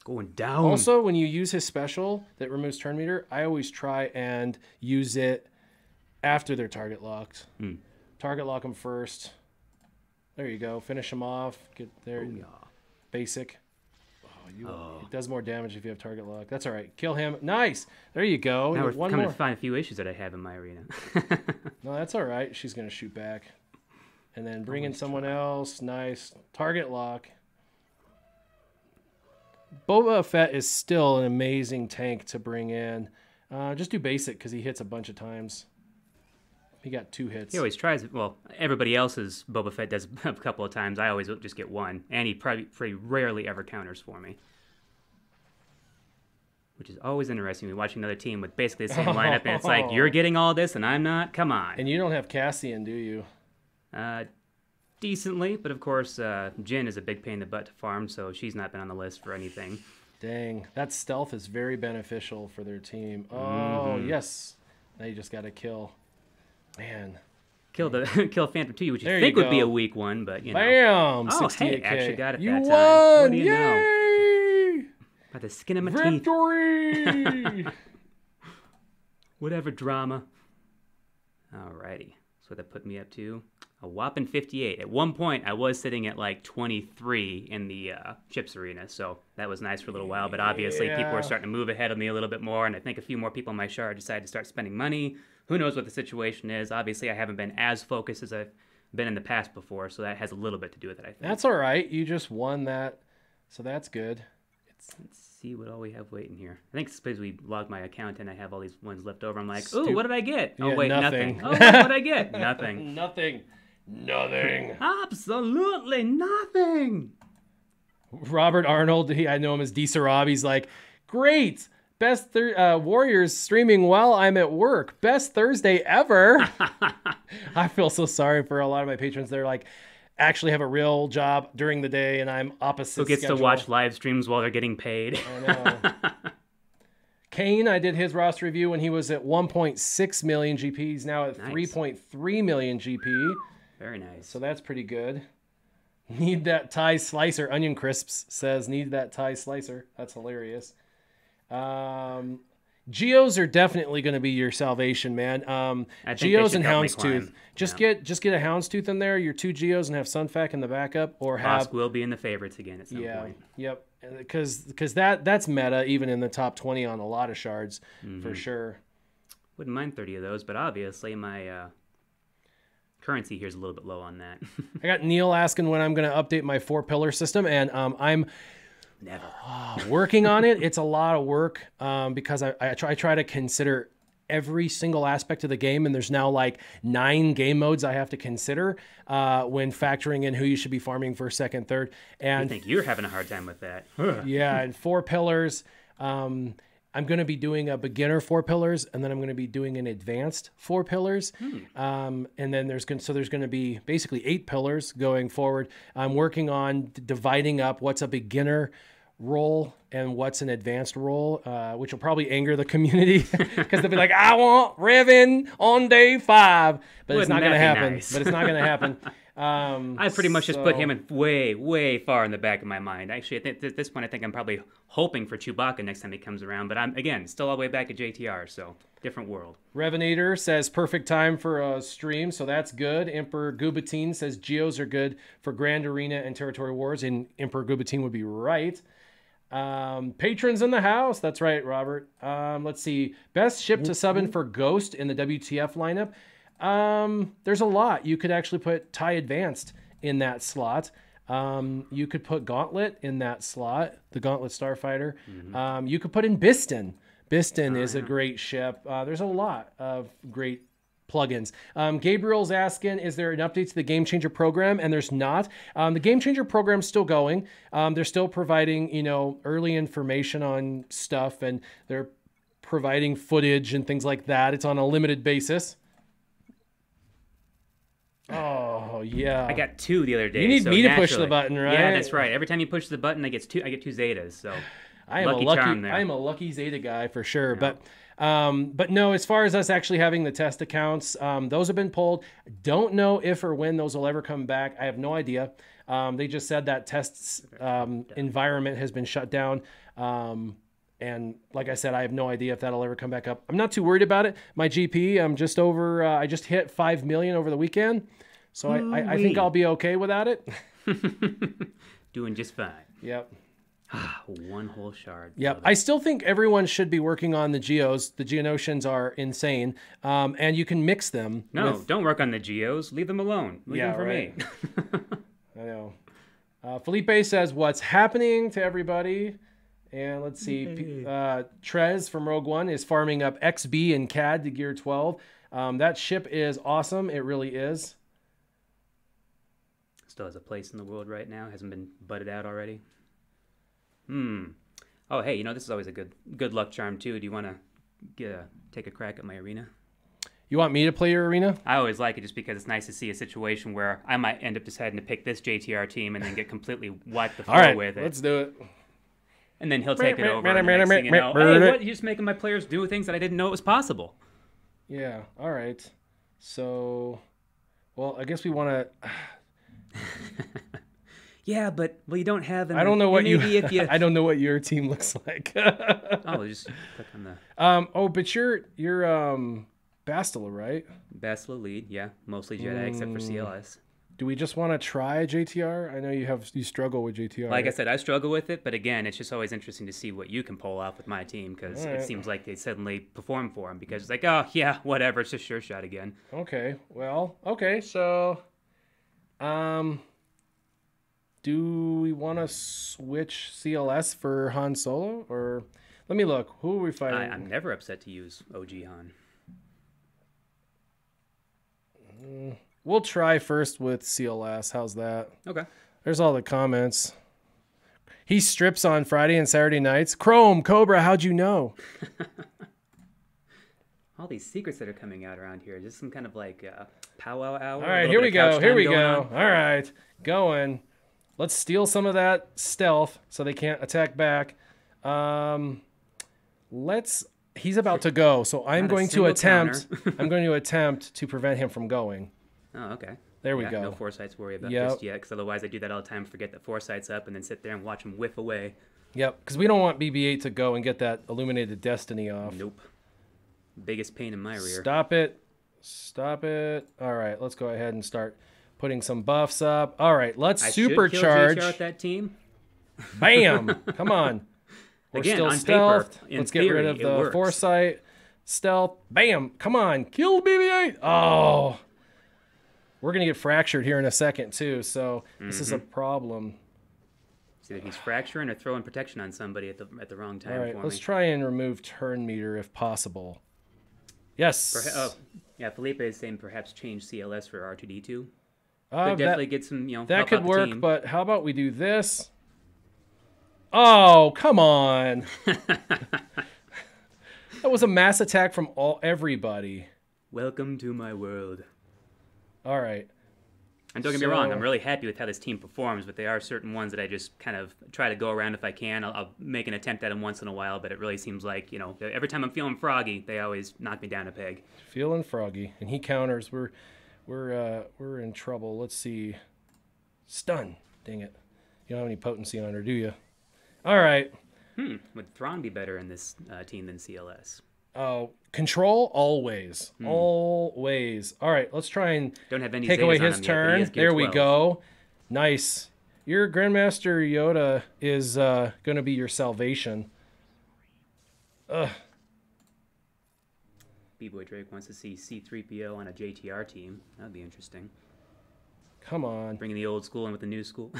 Speaker 2: Going down.
Speaker 1: Also, when you use his special that removes turn meter, I always try and use it after they're target locked. Target lock them first. There you go. Finish them off. Get there.
Speaker 2: Oh, yeah.
Speaker 1: Basic. It does more damage if you have target lock. That's all right. Kill him. Nice. There you go.
Speaker 2: Now we're
Speaker 1: One
Speaker 2: coming
Speaker 1: more.
Speaker 2: to find a few issues that I have in my arena.
Speaker 1: No, that's all right. She's going to shoot back. And then bring in someone else. Nice. Target lock. Boba Fett is still an amazing tank to bring in. Just do basic because he hits a bunch of times. He got 2 hits.
Speaker 2: He always tries. Well, everybody else's Boba Fett does a couple of times. I always just get 1. And he probably pretty rarely ever counters for me. Which is always interesting. We're watching another team with basically the same lineup. And it's like, you're getting all this and I'm not? Come on.
Speaker 1: And you don't have Cassian, do you?
Speaker 2: Decently, but of course, Jin is a big pain in the butt to farm, so she's not been on the list for anything.
Speaker 1: Dang, that stealth is very beneficial for their team. Oh, yes. Now you just got to kill. Man.
Speaker 2: Kill Phantom 2, which you
Speaker 1: There
Speaker 2: think
Speaker 1: you
Speaker 2: would be
Speaker 1: go.
Speaker 2: a weak one, but, you know.
Speaker 1: Bam!
Speaker 2: Oh,
Speaker 1: 68K.
Speaker 2: hey, actually got it
Speaker 1: You
Speaker 2: that
Speaker 1: won!
Speaker 2: time. What do you
Speaker 1: Yay!
Speaker 2: know? By the skin of my teeth.
Speaker 1: Victory!
Speaker 2: Whatever drama. Alrighty. So that put me up to a whopping 58. At one point, I was sitting at like 23 in the Chips Arena, so that was nice for a little while. But obviously, people were starting to move ahead of me a little bit more, and I think a few more people in my shard decided to start spending money. Who knows what the situation is? Obviously, I haven't been as focused as I've been in the past before, so that has a little bit to do with it, I think.
Speaker 1: That's all right. You just won that, so that's good.
Speaker 2: Let's see what all we have waiting here. I think suppose we log my account and I have all these ones left over. I'm like, ooh, what did I get? Oh,
Speaker 1: Yeah,
Speaker 2: wait,
Speaker 1: nothing.
Speaker 2: nothing. Oh, what did I get? Nothing.
Speaker 1: Nothing.
Speaker 2: Absolutely nothing.
Speaker 1: Robert Arnold, I know him as D. Sarab. He's like, great. Best Warriors streaming while I'm at work. Best Thursday ever. I feel so sorry for a lot of my patrons. They're like, actually have a real job during the day, and I'm opposite.
Speaker 2: Who gets
Speaker 1: schedule.
Speaker 2: to watch live streams while they're getting paid?
Speaker 1: I know. Kane, I did his roster review when he was at 1.6 million GP. He's now at 3.3 million GP.
Speaker 2: Very nice.
Speaker 1: So that's pretty good. Need that Thai slicer. Onion Crisps says, need that Thai slicer. That's hilarious. Geos are definitely going to be your salvation, man. Geos and Houndstooth. Just get a Houndstooth in there, your 2 Geos, and have Sunfac in the backup, or have
Speaker 2: Bosk will be in the favorites again at some point.
Speaker 1: Yep. Because that's meta even in the top 20 on a lot of shards for sure.
Speaker 2: Wouldn't mind 30 of those, but obviously my currency here is a little bit low on that.
Speaker 1: I got Neil asking when I'm going to update my 4-pillar system, and I'm
Speaker 2: Never.
Speaker 1: Working on it. It's a lot of work because I try to consider every single aspect of the game, and there's now like 9 game modes I have to consider when factoring in who you should be farming for second, third. And
Speaker 2: I think you're having a hard time with that.
Speaker 1: Yeah, and 4 pillars. I'm going to be doing a beginner 4 pillars, and then I'm going to be doing an advanced 4 pillars. And then there's going to be basically 8 pillars going forward. I'm working on dividing up what's a beginner role and what's an advanced role, which will probably anger the community because they'll be like, I want Revan on day 5, but it's not going to happen.
Speaker 2: Nice?
Speaker 1: But it's not going to happen.
Speaker 2: I pretty much just put him in way far in the back of my mind. Actually, at this point, I think I'm probably hoping for Chewbacca next time he comes around. But I'm, again, still all the way back at JTR, so different world.
Speaker 1: Revenator says perfect time for a stream, so that's good. Emperor Gubatine says Geos are good for Grand Arena and Territory Wars, and Emperor Gubatine would be right. Patrons in the house. That's right, Robert. Let's see. Best ship to summon for Ghost in the WTF lineup. There's a lot. You could actually put TIE Advanced in that slot. You could put Gauntlet in that slot, the Gauntlet Starfighter. You could put in Biston. Biston is a great ship. There's a lot of great plugins. Gabriel's asking, is there an update to the Game Changer program? And there's not. The Game Changer program's still going. They're still providing, early information on stuff, and they're providing footage and things like that. It's on a limited basis. Oh, yeah.
Speaker 2: I got 2 the other day.
Speaker 1: You need
Speaker 2: so
Speaker 1: me to push
Speaker 2: naturally-
Speaker 1: the button, right?
Speaker 2: Yeah, that's right. Every time you push the button, I get 2 Zetas. So
Speaker 1: I am a lucky Zeta guy for sure. Yeah. But no, as far as us actually having the test accounts, those have been pulled. Don't know if or when those will ever come back. I have no idea. They just said that tests environment has been shut down. And like I said, I have no idea if that'll ever come back up. I'm not too worried about it. My GP, I'm just over, I just hit 5 million over the weekend. So I think I'll be okay without it.
Speaker 2: Doing just fine.
Speaker 1: Yep.
Speaker 2: One whole shard.
Speaker 1: Yep. I still think everyone should be working on the Geos. The Geonosians are insane. And you can mix them.
Speaker 2: No, don't work on the Geos. Leave them alone. Leave them for me.
Speaker 1: I know. Felipe says, what's happening to everybody? And let's see. Trez from Rogue One is farming up XB and CAD to gear 12. That ship is awesome. It really is.
Speaker 2: Still has a place in the world right now. Hasn't been butted out already. Oh, hey, this is always a good luck charm, too. Do you want to take a crack at my arena?
Speaker 1: You want me to play your arena?
Speaker 2: I always like it just because it's nice to see a situation where I might end up deciding to pick this JTR team and then get completely wiped the floor with it.
Speaker 1: Let's do it.
Speaker 2: And then he'll take it over. And the next thing you know, hey, what? You're just making my players do things that I didn't know it was possible.
Speaker 1: Yeah, all right. So, well, I guess we want to...
Speaker 2: Yeah, but you don't have.
Speaker 1: I don't know what I don't know what your team looks like.
Speaker 2: Just click on the.
Speaker 1: But you're Bastila, right?
Speaker 2: Bastila lead, yeah, mostly Jedi except for CLS.
Speaker 1: Do we just want to try JTR? I know you struggle with JTR.
Speaker 2: Like I said, I struggle with it, but again, it's just always interesting to see what you can pull off with my team because it seems like they suddenly perform for him because it's like, oh yeah, whatever, it's just sure shot again.
Speaker 1: Okay, well, so, do we want to switch CLS for Han Solo? Or let me look. Who are we fighting?
Speaker 2: I'm never upset to use OG Han.
Speaker 1: We'll try first with CLS. How's that?
Speaker 2: Okay.
Speaker 1: There's all the comments. He strips on Friday and Saturday nights. Chrome, Cobra, how'd you know?
Speaker 2: All these secrets that are coming out around here. Is this some kind of like powwow hour?
Speaker 1: All right, here we go. All right, going. Let's steal some of that stealth so they can't attack back. He's about to go, so I'm going to attempt. I'm going to attempt to prevent him from going.
Speaker 2: Oh, okay.
Speaker 1: There we go.
Speaker 2: No foresights to worry about just yet, because otherwise I do that all the time. Forget that foresight's up, and then sit there and watch him whiff away.
Speaker 1: Yep, because we don't want BB-8 to go and get that illuminated destiny off.
Speaker 2: Nope. Biggest pain in my rear.
Speaker 1: Stop it. Stop it. All right, let's go ahead and start putting some buffs up. All right, let's supercharge.
Speaker 2: Should kill JTR with that team.
Speaker 1: Bam! Come on. We're
Speaker 2: Again,
Speaker 1: still
Speaker 2: on
Speaker 1: stealth.
Speaker 2: paper, in
Speaker 1: let's
Speaker 2: theory,
Speaker 1: get rid of the
Speaker 2: works.
Speaker 1: foresight. Stealth. Bam! Come on. Kill BB-8. Oh. We're going to get fractured here in a second, too, so this is a problem.
Speaker 2: See that he's fracturing or throwing protection on somebody at the wrong time.
Speaker 1: All right,
Speaker 2: for
Speaker 1: let's
Speaker 2: me.
Speaker 1: try and remove turn meter if possible. Yes.
Speaker 2: Yeah, Felipe is saying perhaps change CLS for R2D2. Could
Speaker 1: that,
Speaker 2: definitely get some,
Speaker 1: that
Speaker 2: help
Speaker 1: could
Speaker 2: out the
Speaker 1: work,
Speaker 2: team.
Speaker 1: but how about we do this? Oh, come on. That was a mass attack from everybody.
Speaker 2: Welcome to my world.
Speaker 1: All right.
Speaker 2: And don't get me wrong, I'm really happy with how this team performs, but there are certain ones that I just kind of try to go around if I can. I'll make an attempt at them once in a while, but it really seems like, every time I'm feeling froggy, they always knock me down a peg.
Speaker 1: Feeling froggy, and he counters. We're in trouble. Let's see. Stun. Dang it. You don't have any potency on her, do you? All right.
Speaker 2: Would Thrawn be better in this team than CLS?
Speaker 1: Oh, control always. Always. All right, let's try and
Speaker 2: don't have any
Speaker 1: take away his turn. There we go. Nice. Your Grandmaster Yoda is going to be your salvation.
Speaker 2: B-Boy Drake wants to see C-3PO on a JTR team. That'd be interesting.
Speaker 1: Come on.
Speaker 2: Bringing the old school in with the new school.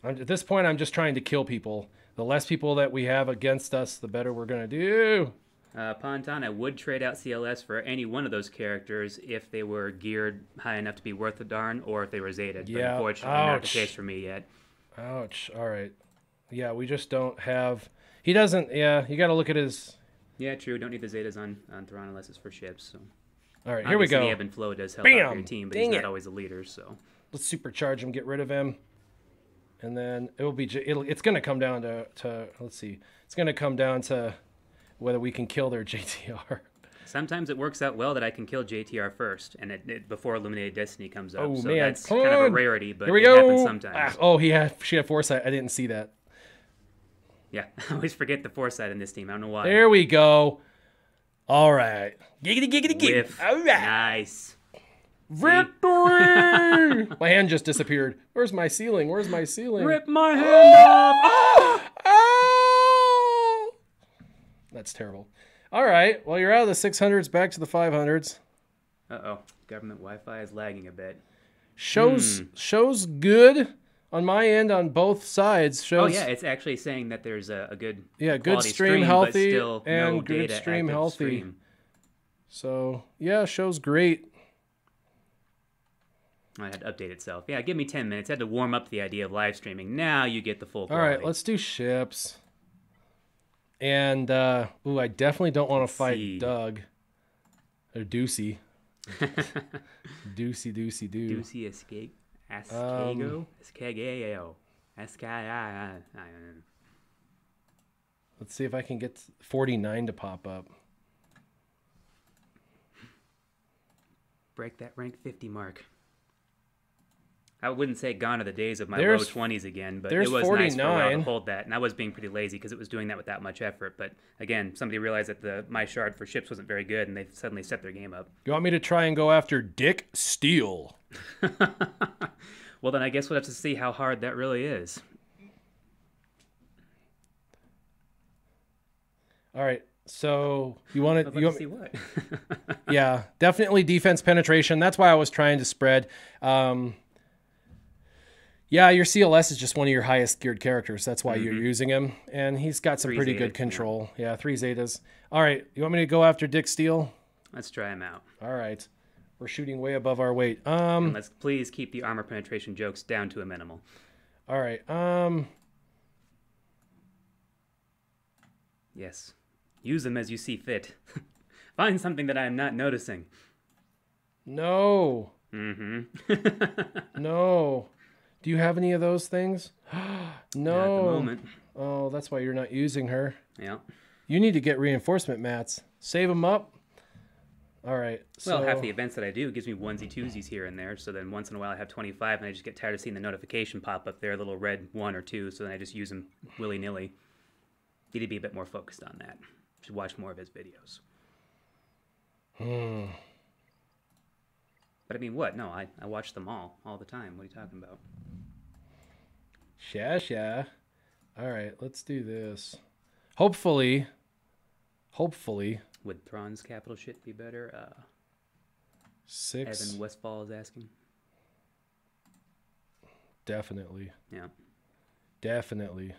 Speaker 1: At this point, I'm just trying to kill people. The less people that we have against us, the better we're going to do.
Speaker 2: Ponton, I would trade out CLS for any one of those characters if they were geared high enough to be worth a darn, or if they were Zeta.
Speaker 1: Yeah.
Speaker 2: But unfortunately, not the case for me yet.
Speaker 1: Ouch. All right. Yeah, we just don't have... He doesn't... Yeah, you got to look at his...
Speaker 2: Yeah, true. Don't need the Zetas on Thrawn unless it's for ships. So.
Speaker 1: All right, here we go.
Speaker 2: The ebb and flow does help out your team, but he's not always a leader. So
Speaker 1: let's supercharge him, get rid of him. And then it's going to come down to let's see. It's going to come down to whether we can kill their JTR.
Speaker 2: Sometimes it works out well that I can kill JTR first, and before Illuminated Destiny comes up.
Speaker 1: Oh,
Speaker 2: so
Speaker 1: man.
Speaker 2: that's kind of a rarity, but
Speaker 1: Here we
Speaker 2: it happens sometimes.
Speaker 1: She had foresight. I didn't see that.
Speaker 2: Yeah, I always forget the foresight in this team. I don't know why.
Speaker 1: There we go. All right. Giggity, giggity, giggity.
Speaker 2: Whiff.
Speaker 1: All right.
Speaker 2: Nice.
Speaker 1: Victory! My hand just disappeared. Where's my ceiling? Where's my ceiling?
Speaker 2: Rip my hand off!
Speaker 1: Oh! That's terrible. All right. Well, you're out of the 600s, back to the 500s.
Speaker 2: Uh-oh. Government Wi-Fi is lagging a bit.
Speaker 1: Shows good on my end on both sides. Shows,
Speaker 2: oh, yeah. It's actually saying that there's a good
Speaker 1: good stream healthy,
Speaker 2: but still
Speaker 1: and
Speaker 2: no
Speaker 1: good
Speaker 2: data
Speaker 1: stream
Speaker 2: active
Speaker 1: healthy.
Speaker 2: Stream.
Speaker 1: So, yeah, show's great.
Speaker 2: I had to update itself. Yeah, give me 10 minutes. I had to warm up the idea of live streaming. Now you get the full quality.
Speaker 1: All right, let's do ships. And, I definitely don't want to fight Doug. Or Deucey. Deucey.
Speaker 2: Deucey escape. Escago? Escageo. Escageo.
Speaker 1: Let's see if I can get 49 to pop up.
Speaker 2: Break that rank 50 mark. I wouldn't say gone are the days of my
Speaker 1: There's-
Speaker 2: low 20s again, but it
Speaker 1: there's
Speaker 2: was nice for a while
Speaker 1: 49.
Speaker 2: to hold that. And I was being pretty lazy because it was doing that without much effort. But again, somebody realized that my shard for ships wasn't very good, and they suddenly set their game up.
Speaker 1: You want me to try and go after Dick Steele?
Speaker 2: Well, then I guess we'll have to see how hard that really is.
Speaker 1: All right. So you want
Speaker 2: I'd
Speaker 1: to
Speaker 2: like to see what?
Speaker 1: Yeah, definitely defense penetration. That's why I was trying to spread. Yeah, your CLS is just one of your highest geared characters. That's why you're using him. And he's got some
Speaker 2: 3
Speaker 1: pretty
Speaker 2: Zetas,
Speaker 1: good control. Yeah, 3 Zetas. All right. You want me to go after Dick Steele?
Speaker 2: Let's try him out.
Speaker 1: All right. We're shooting way above our weight.
Speaker 2: And let's please keep the armor penetration jokes down to a minimal.
Speaker 1: All right.
Speaker 2: Yes. Use them as you see fit. Find something that I am not noticing.
Speaker 1: No.
Speaker 2: Mm-hmm.
Speaker 1: No. Do you have any of those things? No.
Speaker 2: Not at the moment.
Speaker 1: Oh, that's why you're not using her.
Speaker 2: Yeah.
Speaker 1: You need to get reinforcement mats. Save them up. All right.
Speaker 2: Well, half the events that I do gives me onesie twosies here and there. So then once in a while I have 25, and I just get tired of seeing the notification pop up there, a little red 1 or 2. So then I just use them willy-nilly. Need to be a bit more focused on that. Should watch more of his videos. But I mean, what? No, I watch them all the time. What are you talking about?
Speaker 1: Yeah. All right, let's do this. Hopefully.
Speaker 2: Would Thrawn's capital shit be better?
Speaker 1: 6.
Speaker 2: Evan Westfall is asking.
Speaker 1: Definitely.
Speaker 2: Yeah.
Speaker 1: Definitely.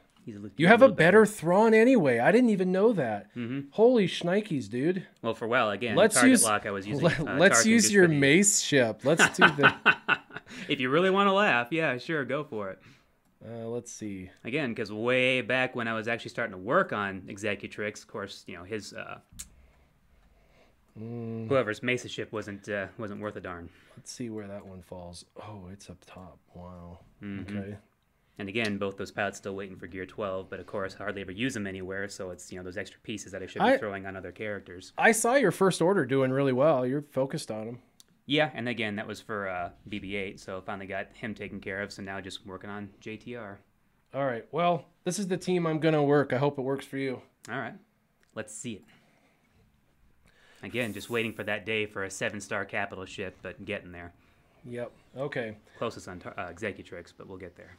Speaker 2: You
Speaker 1: have a better Thrawn anyway. I didn't even know that. Holy shnikes, dude.
Speaker 2: Well, again,
Speaker 1: let's
Speaker 2: target
Speaker 1: use,
Speaker 2: lock I was using.
Speaker 1: Let's
Speaker 2: Tarkin
Speaker 1: use
Speaker 2: just
Speaker 1: your
Speaker 2: for the-
Speaker 1: mace ship. Let's do that.
Speaker 2: If you really want to laugh, yeah, sure, go for it.
Speaker 1: Let's see.
Speaker 2: Again, because way back when I was actually starting to work on Executrix, of course, his whoever's Mesa ship wasn't worth a darn.
Speaker 1: Let's see where that one falls. Oh, it's up top. Wow. Okay.
Speaker 2: And again, both those pilots still waiting for Gear 12, but of course, hardly ever use them anywhere. So it's those extra pieces that I should be throwing on other characters.
Speaker 1: I saw your first order doing really well. You're focused on them.
Speaker 2: Yeah, and again, that was for BB-8, so finally got him taken care of. So now just working on JTR.
Speaker 1: All right. Well, this is the team I'm gonna work. I hope it works for you.
Speaker 2: All right, let's see it. Again, just waiting for that day for a 7-star capital ship, but getting there.
Speaker 1: Yep. Okay.
Speaker 2: Closest on Executrix, but we'll get there.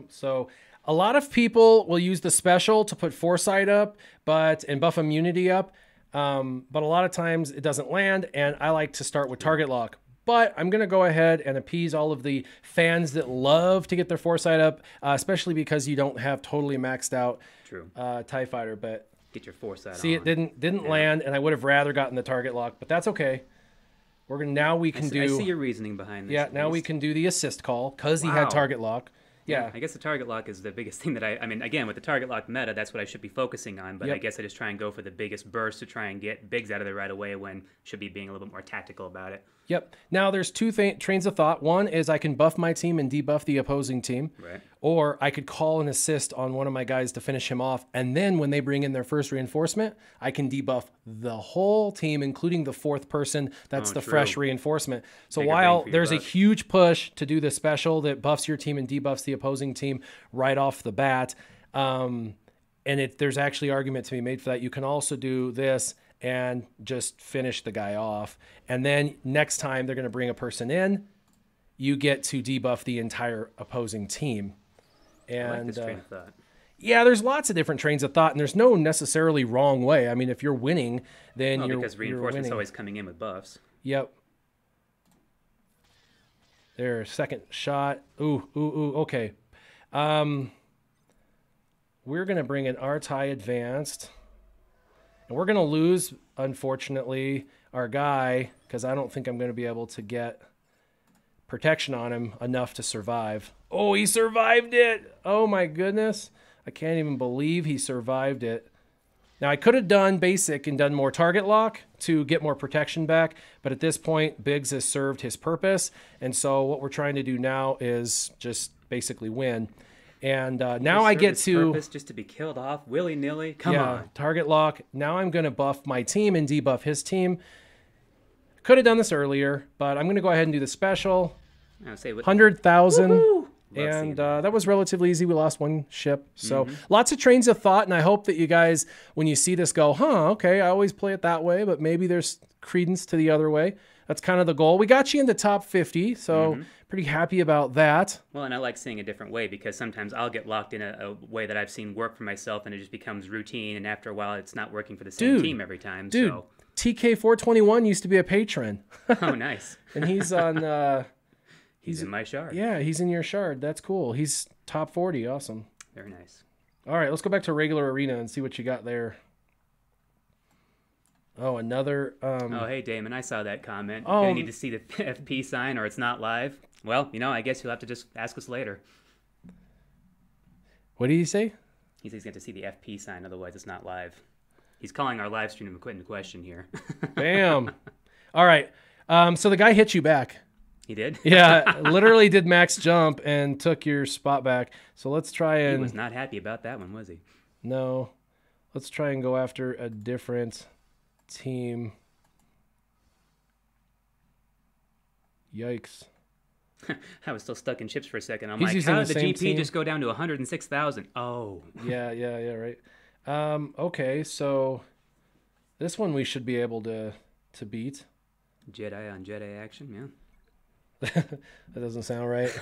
Speaker 1: So a lot of people will use the special to put foresight up, and buff immunity up. But a lot of times it doesn't land, and I like to start with target lock. But I'm going to go ahead and appease all of the fans that love to get their foresight up, especially because you don't have totally maxed out TIE Fighter. But
Speaker 2: get your foresight on.
Speaker 1: See, it didn't land, and I would have rather gotten the target lock, but that's okay. I
Speaker 2: see your reasoning behind this.
Speaker 1: Yeah, now we can do the assist call because he had target lock. Yeah.
Speaker 2: I guess the target lock is the biggest thing that I mean, again, with the target lock meta, that's what I should be focusing on, but I guess I just try and go for the biggest burst to try and get bigs out of there right away when should be being a little bit more tactical about it.
Speaker 1: Yep. Now there's two trains of thought. One is I can buff my team and debuff the opposing team.
Speaker 2: Right.
Speaker 1: Or I could call an assist on one of my guys to finish him off. And then when they bring in their first reinforcement, I can debuff the whole team, including the fourth person. That's the fresh reinforcement. So while there's a huge push to do the special that buffs your team and debuffs the opposing team right off the bat, and there's actually argument to be made for that, you can also do this and just finish the guy off. And then next time they're going to bring a person in, you get to debuff the entire opposing team. And
Speaker 2: I like this train of thought.
Speaker 1: yeah, there's lots of different trains of thought, and there's no necessarily wrong way. I mean, if you're winning, then
Speaker 2: because
Speaker 1: you're
Speaker 2: reinforcement's
Speaker 1: winning.
Speaker 2: always coming in with buffs.
Speaker 1: Yep. There, second shot. Ooh, okay. We're going to bring in Artai Advanced. And we're going to lose, unfortunately, our guy, because I don't think I'm going to be able to get protection on him enough to survive. Oh, he survived it. Oh, my goodness. I can't even believe he survived it. Now, I could have done basic and done more target lock to get more protection back, but at this point, Biggs has served his purpose, and so what we're trying to do now is just basically win. And now I get to...
Speaker 2: Purpose just to be killed off willy-nilly? Come on.
Speaker 1: Target lock. Now I'm going to buff my team and debuff his team. Could have done this earlier, but I'm going to go ahead and do the special. 100,000. And that was relatively easy. We lost one ship. So lots of trains of thought. And I hope that you guys, when you see this, go, okay, I always play it that way, but maybe there's credence to the other way. That's kind of the goal. We got you in the top 50, so pretty happy about that.
Speaker 2: Well, and I like seeing a different way because sometimes I'll get locked in a way that I've seen work for myself, and it just becomes routine. And after a while, it's not working for the same team every time.
Speaker 1: Dude,
Speaker 2: so.
Speaker 1: TK421 used to be a patron.
Speaker 2: Oh, nice.
Speaker 1: And he's on...
Speaker 2: He's in my shard.
Speaker 1: Yeah, he's in your shard. That's cool. He's top 40. Awesome.
Speaker 2: Very nice.
Speaker 1: All right, let's go back to regular arena and see what you got there. Oh, another...
Speaker 2: oh, hey, Damon, I saw that comment.
Speaker 1: Oh.
Speaker 2: You need to see the FP sign or it's not live. Well, I guess you'll have to just ask us later.
Speaker 1: What did he say?
Speaker 2: He says he's going to see the FP sign, otherwise it's not live. He's calling our live stream into question here.
Speaker 1: Bam. All right. So the guy hit you back.
Speaker 2: He did?
Speaker 1: Yeah, literally did max jump and took your spot back. So let's try and...
Speaker 2: He was not happy about that one, was he?
Speaker 1: No. Let's try and go after a different team. Yikes.
Speaker 2: I was still stuck in chips for a second. I'm
Speaker 1: He's
Speaker 2: like,
Speaker 1: using
Speaker 2: how
Speaker 1: the
Speaker 2: did the
Speaker 1: same
Speaker 2: GP
Speaker 1: team?
Speaker 2: just go down to 106,000? Oh.
Speaker 1: Yeah, right. Okay, so this one we should be able to beat.
Speaker 2: Jedi on Jedi action, yeah.
Speaker 1: That doesn't sound right.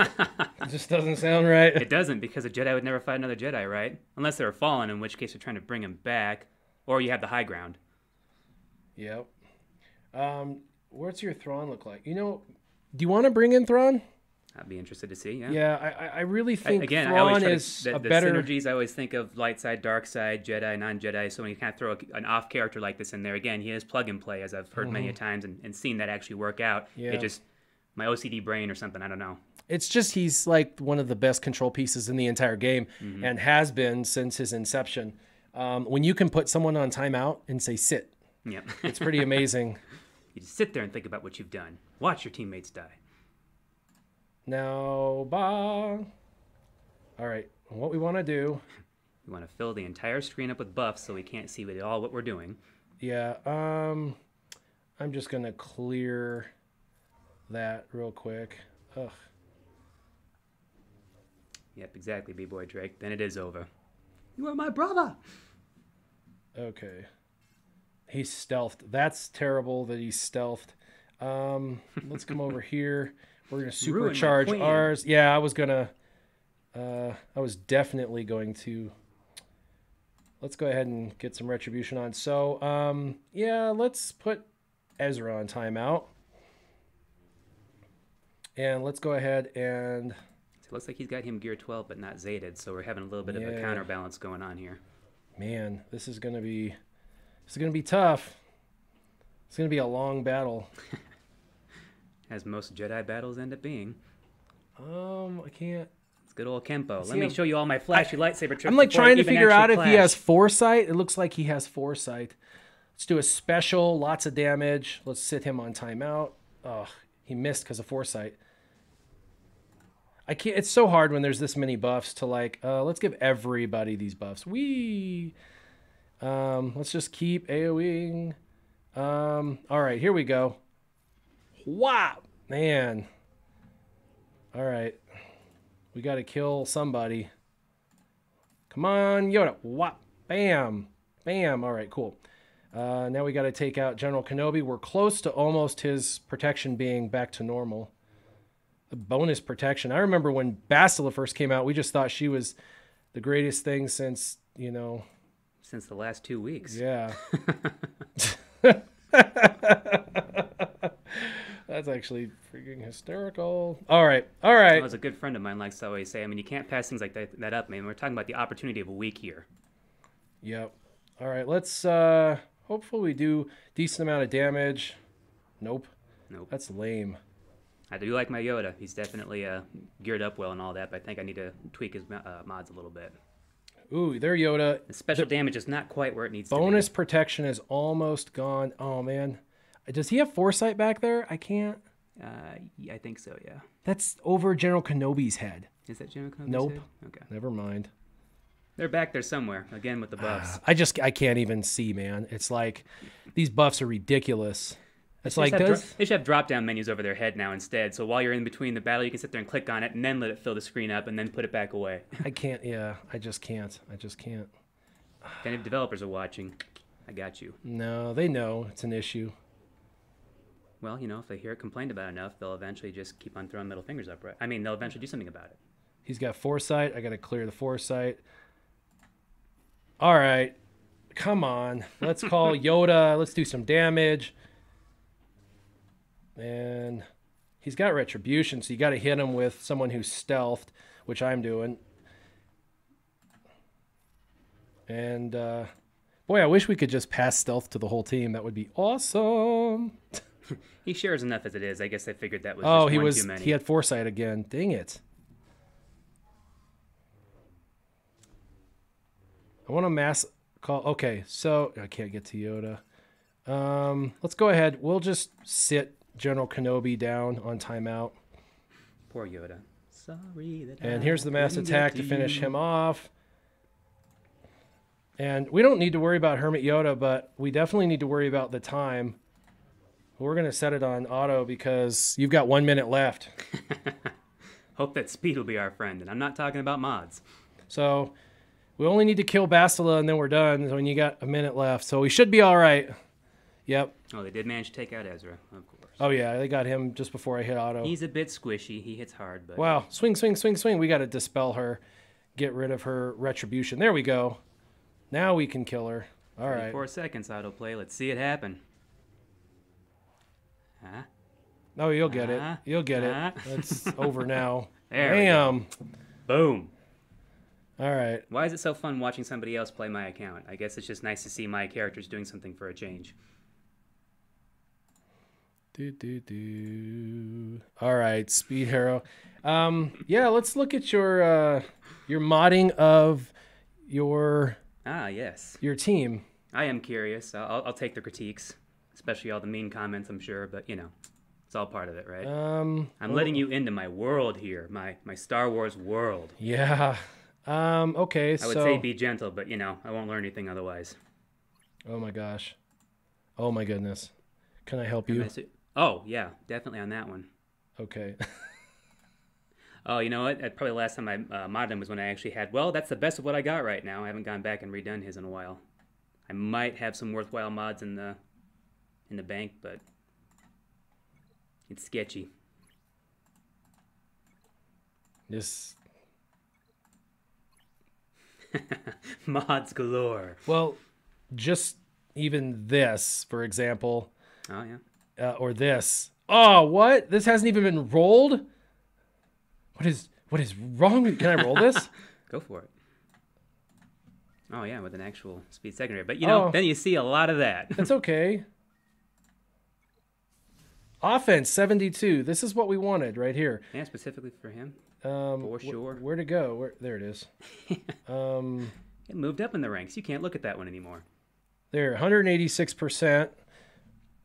Speaker 1: It just doesn't sound right.
Speaker 2: It doesn't, because a Jedi would never fight another Jedi, right? Unless they were fallen, in which case they're trying to bring him back, or you have the high ground.
Speaker 1: Yep. What's your Thrawn look like? Do you want to bring in Thrawn?
Speaker 2: I'd be interested to see, yeah.
Speaker 1: Yeah, I really think
Speaker 2: I
Speaker 1: Thrawn
Speaker 2: always try
Speaker 1: is
Speaker 2: the
Speaker 1: a better...
Speaker 2: synergies, I always think of light side, dark side, Jedi, non-Jedi. So when you kind of throw an off character like this in there, again, he is plug and play, as I've heard many a times and seen that actually work out.
Speaker 1: Yeah.
Speaker 2: It just, my OCD brain or something, I don't know.
Speaker 1: It's just he's like one of the best control pieces in the entire game and has been since his inception. When you can put someone on timeout and say, sit,
Speaker 2: Yep.
Speaker 1: it's pretty amazing.
Speaker 2: You just sit there and think about what you've done. Watch your teammates die.
Speaker 1: Now, All right, what we want to do...
Speaker 2: We want to fill the entire screen up with buffs so we can't see what we're doing.
Speaker 1: Yeah, I'm just going to clear that real quick. Ugh.
Speaker 2: Yep, exactly, B-Boy Drake. Then it is over. You are my brother!
Speaker 1: Okay. He's stealthed. That's terrible that he's stealthed. Let's come over here. We're going to supercharge ours. Yeah, I was definitely going to. Let's go ahead and get some retribution on. So, yeah, let's put Ezra on timeout. And let's go ahead and...
Speaker 2: It looks like he's got him gear 12, but not Zated, so we're having a little bit of a counterbalance going on here.
Speaker 1: Man, this is going to be tough. It's going to be a long battle.
Speaker 2: As most Jedi battles end up being.
Speaker 1: I can't...
Speaker 2: It's good old Kempo. Let me show you all my flashy lightsaber tricks.
Speaker 1: I'm like trying to figure out if he has foresight. It looks like he has foresight. Let's do a special, lots of damage. Let's sit him on timeout. Oh, he missed because of foresight. I can't. It's so hard when there's this many buffs to like. Let's give everybody these buffs. Let's just keep AOEing. All right, here we go. Wow, man. All right, we got to kill somebody. Come on, Yoda. Whop, bam, bam. All right, cool. Now we got to take out General Kenobi. We're close to almost his protection being back to normal. The bonus protection. I remember when Bastila first came out, we just thought she was the greatest thing since,
Speaker 2: Since the last 2 weeks.
Speaker 1: Yeah. That's actually freaking hysterical. All right.
Speaker 2: Well, as a good friend of mine likes to always say, I mean, you can't pass things like that up, man. We're talking about the opportunity of a week here.
Speaker 1: Yep. All right. Let's hopefully we do decent amount of damage. Nope. That's lame.
Speaker 2: I do like my Yoda. He's definitely geared up well and all that, but I think I need to tweak his mods a little bit.
Speaker 1: Ooh, their Yoda.
Speaker 2: The special damage is not quite where it needs to be.
Speaker 1: Bonus protection is almost gone. Oh, man. Does he have foresight back there? I can't.
Speaker 2: Yeah, I think so, yeah.
Speaker 1: That's over General Kenobi's head.
Speaker 2: Is that General Kenobi's
Speaker 1: Nope.
Speaker 2: head? Okay.
Speaker 1: Never mind.
Speaker 2: They're back there somewhere, again with the buffs.
Speaker 1: I can't even see, man. It's like these buffs are ridiculous. It's like
Speaker 2: they should have drop-down menus over their head now instead. So while you're in between the battle, you can sit there and click on it and then let it fill the screen up and then put it back away.
Speaker 1: I can't. Yeah, I just can't.
Speaker 2: If any developers are watching, I got you.
Speaker 1: No, they know it's an issue.
Speaker 2: Well, if they hear it complained about enough, they'll eventually just keep on throwing middle fingers up, right? I mean, they'll eventually do something about it.
Speaker 1: He's got foresight. I got to clear the foresight. All right. Come on. Let's call Yoda. Let's do some damage. And he's got retribution, so you got to hit him with someone who's stealthed, which I'm doing. And, boy, I wish we could just pass stealth to the whole team. That would be awesome.
Speaker 2: He shares enough as it is. I guess I figured that was just one too many.
Speaker 1: He had foresight again. Dang it. I want to mass call. Okay, so I can't get to Yoda. Let's go ahead. We'll just sit General Kenobi down on timeout.
Speaker 2: Poor Yoda. Sorry that
Speaker 1: And here's the mass attack to finish him off. And we don't need to worry about Hermit Yoda, but we definitely need to worry about the time. We're going to set it on auto because you've got 1 minute left.
Speaker 2: Hope that speed will be our friend, and I'm not talking about mods.
Speaker 1: So we only need to kill Bastila, and then we're done when you got a minute left. So we should be all right. Yep.
Speaker 2: Oh, they did manage to take out Ezra, of course.
Speaker 1: Oh, yeah, they got him just before I hit auto.
Speaker 2: He's a bit squishy. He hits hard, but...
Speaker 1: Wow. Swing, swing, swing, swing. We got to dispel her, get rid of her retribution. There we go. Now we can kill her. All right.
Speaker 2: 4 seconds autoplay. Let's see it happen. Huh?
Speaker 1: Oh, you'll get it. You'll get it. It's over now.
Speaker 2: There
Speaker 1: Bam.
Speaker 2: Boom.
Speaker 1: All right.
Speaker 2: Why is it so fun watching somebody else play my account? I guess it's just nice to see my characters doing something for a change.
Speaker 1: All right, Speed Hero. Yeah, let's look at your modding of your
Speaker 2: your
Speaker 1: team.
Speaker 2: I am curious. I'll take the critiques, especially all the mean comments, I'm sure, but it's all part of it, right? I'm letting you into my world here, my Star Wars world.
Speaker 1: Yeah. Okay,
Speaker 2: I would say be gentle, but I won't learn anything otherwise.
Speaker 1: Oh my gosh. Oh my goodness. Can I help you?
Speaker 2: Oh, yeah, definitely on that one.
Speaker 1: Okay.
Speaker 2: Oh, you know what? Probably the last time I modded him was when I actually had, well, that's the best of what I got right now. I haven't gone back and redone his in a while. I might have some worthwhile mods in the bank, but it's sketchy.
Speaker 1: This
Speaker 2: mods galore.
Speaker 1: Well, just even this, for example.
Speaker 2: Oh, yeah.
Speaker 1: Or this. Oh, what? This hasn't even been rolled? What is wrong? Can I roll this?
Speaker 2: Go for it. Oh, yeah, with an actual speed secondary. But, then you see a lot of that.
Speaker 1: That's okay. Offense, 72. This is what we wanted right here.
Speaker 2: Yeah, specifically for him. For sure.
Speaker 1: Where to go? There it is.
Speaker 2: It moved up in the ranks. You can't look at that one anymore.
Speaker 1: There, 186%.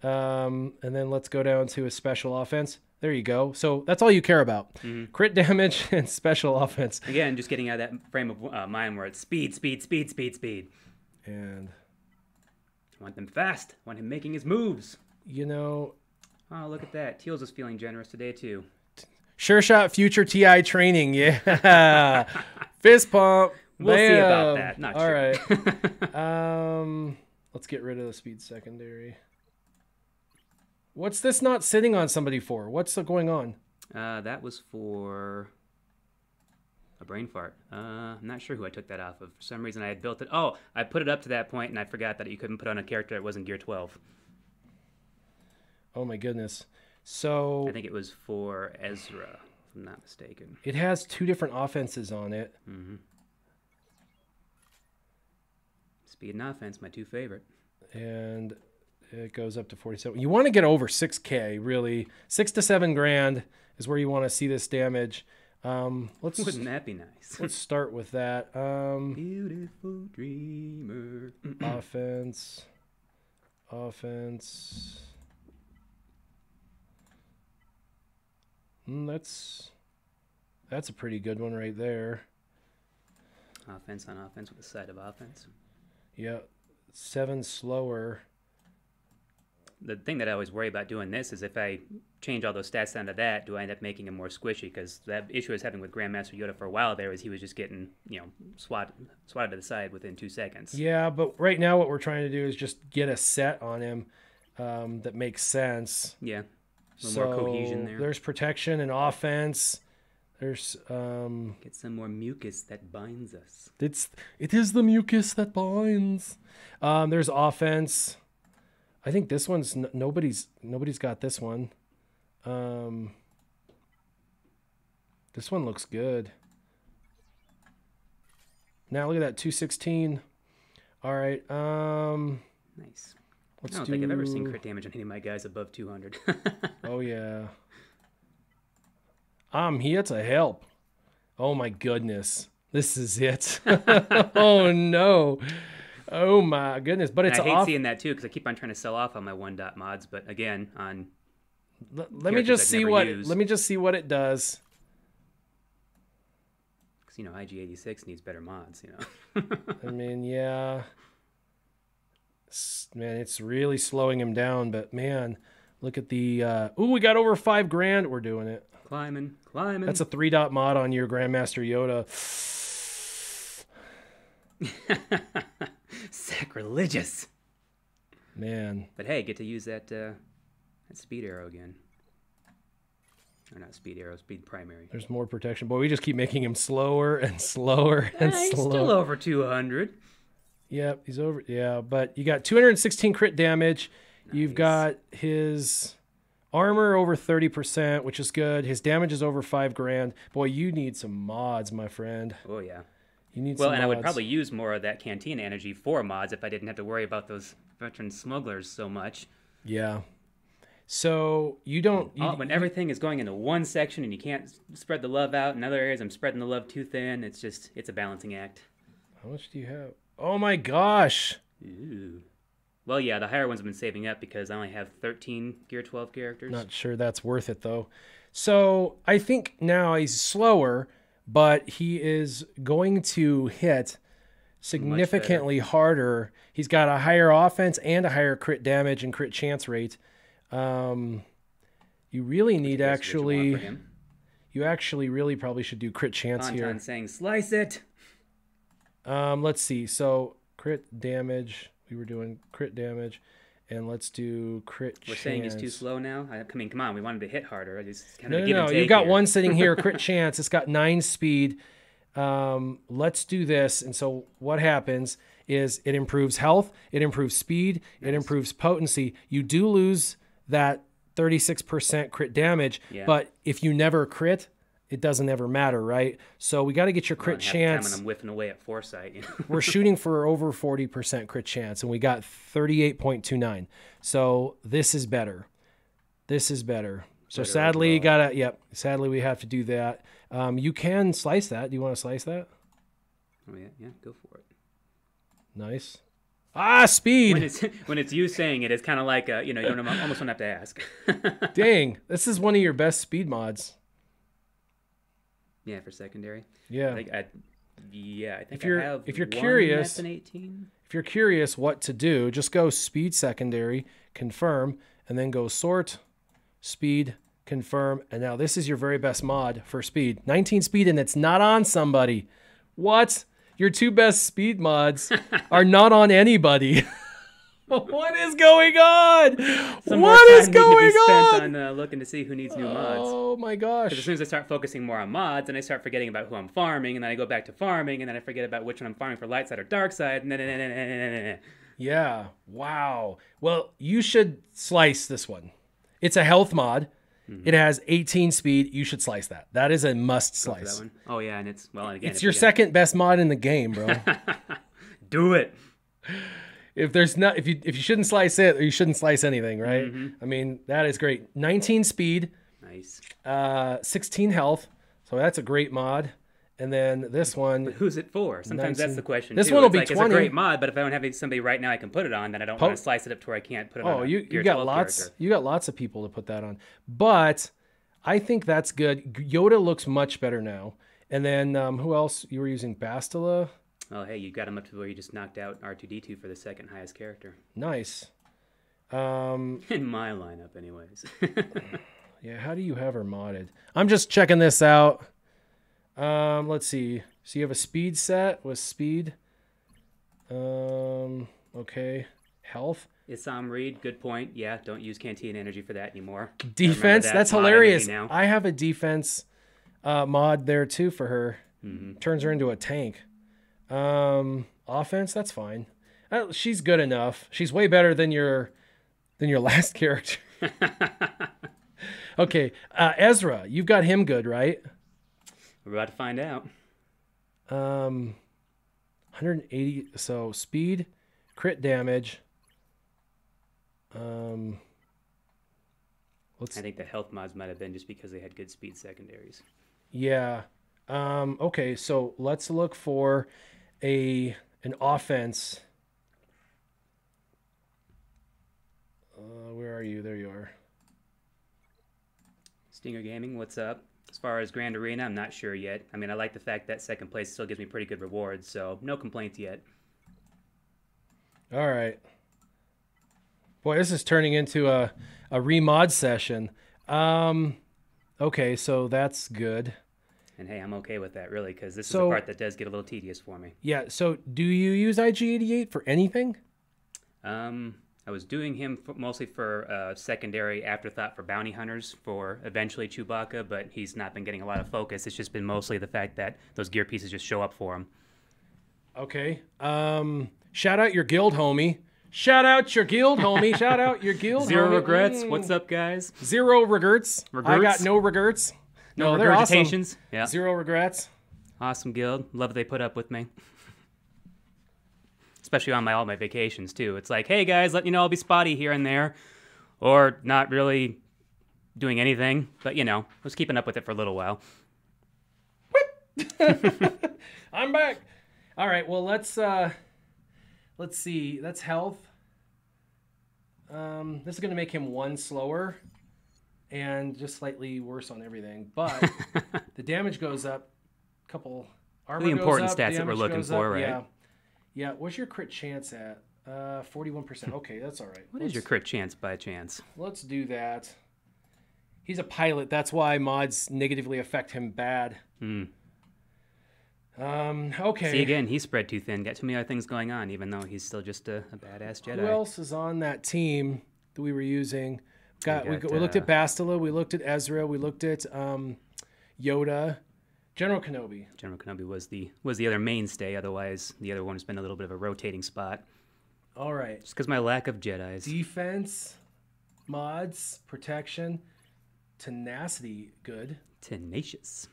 Speaker 1: And then let's go down to a special offense. There you go. So that's all you care about. Mm-hmm. Crit damage and special offense.
Speaker 2: Again, just getting out of that frame of mind where it's speed.
Speaker 1: And
Speaker 2: I want them fast. I want him making his moves.
Speaker 1: Oh,
Speaker 2: look at that. Teals is feeling generous today, too.
Speaker 1: Sureshot future TI training. Yeah. Fist pump.
Speaker 2: We'll see about that. Not
Speaker 1: all
Speaker 2: sure.
Speaker 1: Right. Let's get rid of the speed secondary. What's this not sitting on somebody for? What's going on?
Speaker 2: That was for a brain fart. I'm not sure who I took that off of. For some reason, I had built it. Oh, I put it up to that point, and I forgot that you couldn't put on a character that wasn't gear 12.
Speaker 1: Oh my goodness. So
Speaker 2: I think it was for Ezra, if I'm not mistaken.
Speaker 1: It has 2 different offenses on it.
Speaker 2: Mm-hmm. Speed and offense, my 2 favorite.
Speaker 1: And it goes up to 47. You want to get over 6K, really. 6 to 7 grand is where you want to see this damage.
Speaker 2: Wouldn't that be nice?
Speaker 1: Let's start with that.
Speaker 2: Beautiful dreamer.
Speaker 1: Offense. That's a pretty good one right there.
Speaker 2: Offense on offense with a side of offense.
Speaker 1: Yeah, 7 slower.
Speaker 2: The thing that I always worry about doing this is if I change all those stats down to that, do I end up making him more squishy? Because that issue I was having with Grandmaster Yoda for a while there is he was just getting, swatted to the side within 2 seconds.
Speaker 1: Yeah, but right now what we're trying to do is just get a set on him that makes sense.
Speaker 2: Yeah, a little more cohesion there.
Speaker 1: There's protection and offense. There's
Speaker 2: get some more mucus that binds us.
Speaker 1: It is the mucus that binds. There's offense. I think this one's nobody's got this one. This one looks good. Now look at that 216. All right.
Speaker 2: Nice. I don't think I've ever seen crit damage on any of my guys above 200.
Speaker 1: Oh yeah. He hits a help. Oh my goodness. This is it. Oh no. Oh my goodness. But it's
Speaker 2: I hate seeing that too because I keep on trying to sell off on my 1-dot mods, but again, on
Speaker 1: let me just see what it does.
Speaker 2: Because IG86 needs better mods,
Speaker 1: I mean, yeah. Man, it's really slowing him down, but man, look at the we got over 5 grand. We're doing it.
Speaker 2: Climbing.
Speaker 1: That's a 3-dot mod on your Grandmaster Yoda.
Speaker 2: Sacrilegious.
Speaker 1: Man.
Speaker 2: But hey, get to use that speed arrow again. Or not speed arrow, speed primary.
Speaker 1: There's more protection. Boy, we just keep making him slower and slower and slower.
Speaker 2: He's still over 200.
Speaker 1: Yep, he's over. Yeah, but you got 216 crit damage. Nice. You've got his armor over 30%, which is good. His damage is over 5 grand. Boy, you need some mods, my friend.
Speaker 2: Oh, yeah.
Speaker 1: You need some mods.
Speaker 2: I would probably use more of that canteen energy for mods if I didn't have to worry about those veteran smugglers so much.
Speaker 1: Yeah. So you don't...
Speaker 2: when everything is going into one section and you can't spread the love out, in other areas I'm spreading the love too thin, it's a balancing act.
Speaker 1: How much do you have? Oh my gosh!
Speaker 2: Ooh. Well, yeah, the higher ones have been saving up because I only have 13 Gear 12 characters.
Speaker 1: Not sure that's worth it, though. So I think now he's slower, but he is going to hit significantly harder. He's got a higher offense and a higher crit damage and crit chance rate. You really need you actually really probably should do crit chance here.
Speaker 2: Anton saying slice it.
Speaker 1: Let's see. So crit damage. We were doing crit damage, and let's do crit chance.
Speaker 2: We're saying he's too slow now? I mean, come on. We wanted to hit harder. I just kind
Speaker 1: of
Speaker 2: give and take.
Speaker 1: You've got one sitting here, crit chance. It's got 9 speed. Let's do this. And so what happens is it improves health, it improves speed, it improves potency. You do lose that 36% crit damage, but if you never crit, it doesn't ever matter, right? So we got to get your crit chance.
Speaker 2: And I'm whiffing away at foresight.
Speaker 1: We're shooting for over 40% crit chance, and we got 38.29. So this is better. This is better. So sadly, sadly we have to do that. You can slice that. Do you want to slice that?
Speaker 2: Oh yeah, go for it.
Speaker 1: Nice. Speed.
Speaker 2: When it's you saying it, it's kind of like you almost don't have to ask.
Speaker 1: Dang, this is one of your best speed mods.
Speaker 2: Yeah, for secondary.
Speaker 1: Yeah.
Speaker 2: I think
Speaker 1: if you're curious, if you're curious what to do, just go speed secondary, confirm, and then go sort, speed, confirm, and now this is your very best mod for speed. 19 speed, and it's not on somebody. What? Your 2 best speed mods are not on anybody. What is going on?
Speaker 2: Some more
Speaker 1: What is
Speaker 2: time needing to
Speaker 1: going
Speaker 2: be spent
Speaker 1: on?
Speaker 2: on looking to see who needs new mods.
Speaker 1: Oh my
Speaker 2: Because as
Speaker 1: gosh.
Speaker 2: soon as I start focusing more on mods, and I start forgetting about who I'm farming, and then I go back to farming, and then I forget about which one I'm farming for light side or dark side.
Speaker 1: Yeah. Wow. Well, you should slice this one. It's a health mod. It has 18 speed. You should slice that. That is a must
Speaker 2: Go for that
Speaker 1: slice.
Speaker 2: one. Oh yeah, and it's well again.
Speaker 1: It's your second best mod in the game, bro.
Speaker 2: Do it.
Speaker 1: If you shouldn't slice it, you shouldn't slice anything, right? I mean, that is great. 19 speed,
Speaker 2: Nice.
Speaker 1: 16 health. So that's a great mod. And then this one,
Speaker 2: Who's it for? Sometimes
Speaker 1: 19.
Speaker 2: that's the question.
Speaker 1: This
Speaker 2: too.
Speaker 1: one will
Speaker 2: It's
Speaker 1: be
Speaker 2: like,
Speaker 1: 20.
Speaker 2: It's a great mod, but if I don't have somebody right now I can put it on, then I don't want to slice it up to where I can't put it on.
Speaker 1: you
Speaker 2: Gear
Speaker 1: got
Speaker 2: 12
Speaker 1: lots.
Speaker 2: character.
Speaker 1: You got lots of people to put that on. But I think that's good. Yoda looks much better now. And then who else? You were using Bastila.
Speaker 2: Oh hey, you got him up to where you just knocked out R2D2 for the second highest character.
Speaker 1: Nice.
Speaker 2: In my lineup, anyways.
Speaker 1: Yeah, how do you have her modded? I'm just checking this out. Let's see. So you have a speed set with speed. Okay. Health.
Speaker 2: Isam Reed, good point. Yeah, don't use Canteen Energy for that anymore.
Speaker 1: Defense.
Speaker 2: That
Speaker 1: That's
Speaker 2: mod
Speaker 1: hilarious.
Speaker 2: energy now.
Speaker 1: I have a defense mod there too for her. Turns her into a tank. Offense. That's fine. She's good enough. She's way better than your last character. Okay, Ezra, you've got him good, right?
Speaker 2: We're about to find out.
Speaker 1: 180. So speed, crit damage.
Speaker 2: I think the health mods might have been just because they had good speed secondaries.
Speaker 1: Yeah. Okay, so let's look for an offense. Where are you? There you are.
Speaker 2: Stinger Gaming, what's up? As far as Grand Arena, I'm not sure yet. I mean, I like the fact that second place still gives me pretty good rewards, so no complaints yet.
Speaker 1: All right. Boy, this is turning into a remod session. Okay, so that's good.
Speaker 2: And hey, I'm okay with that, really, because this is the part that does get a little tedious for me.
Speaker 1: Yeah, so do you use IG-88 for anything?
Speaker 2: I was doing him mostly for secondary afterthought for bounty hunters for eventually Chewbacca, but he's not been getting a lot of focus. It's just been mostly the fact that those gear pieces just show up for him.
Speaker 1: Okay. Shout out your guild, homie. Shout out your guild, homie. Shout out your guild,
Speaker 2: Zero
Speaker 1: homie.
Speaker 2: regrets. What's up, guys?
Speaker 1: Zero regrets. I got no regrets.
Speaker 2: No
Speaker 1: they're awesome.
Speaker 2: regurgitations. Yeah.
Speaker 1: Zero regrets.
Speaker 2: Awesome guild. Love that they put up with me. Especially on all my vacations, too. It's like, hey, guys, let you know I'll be spotty here and there. Or not really doing anything. But, you know, I was keeping up with it for a little while.
Speaker 1: I'm back. All right, well, let's see. That's health. This is going to make him one slower and just slightly worse on everything. But the damage goes up. A couple armor
Speaker 2: The important
Speaker 1: goes up,
Speaker 2: stats that we're
Speaker 1: damage
Speaker 2: looking
Speaker 1: goes
Speaker 2: for,
Speaker 1: up.
Speaker 2: right?
Speaker 1: Yeah. Yeah, what's your crit chance at? 41%. Okay, that's all right.
Speaker 2: What is your crit chance by chance?
Speaker 1: Let's do that. He's a pilot. That's why mods negatively affect him bad. Okay.
Speaker 2: See, again, he's spread too thin. Got too many other things going on, even though he's still just a badass Jedi.
Speaker 1: Who else is on that team that we were using? We
Speaker 2: got,
Speaker 1: looked at Bastila. We looked at Ezra. We looked at Yoda. General Kenobi.
Speaker 2: General Kenobi was the other mainstay. Otherwise, the other one has been a little bit of a rotating spot.
Speaker 1: All right.
Speaker 2: Just because my lack of Jedis.
Speaker 1: Defense, mods, protection, tenacity, good.
Speaker 2: Tenacious.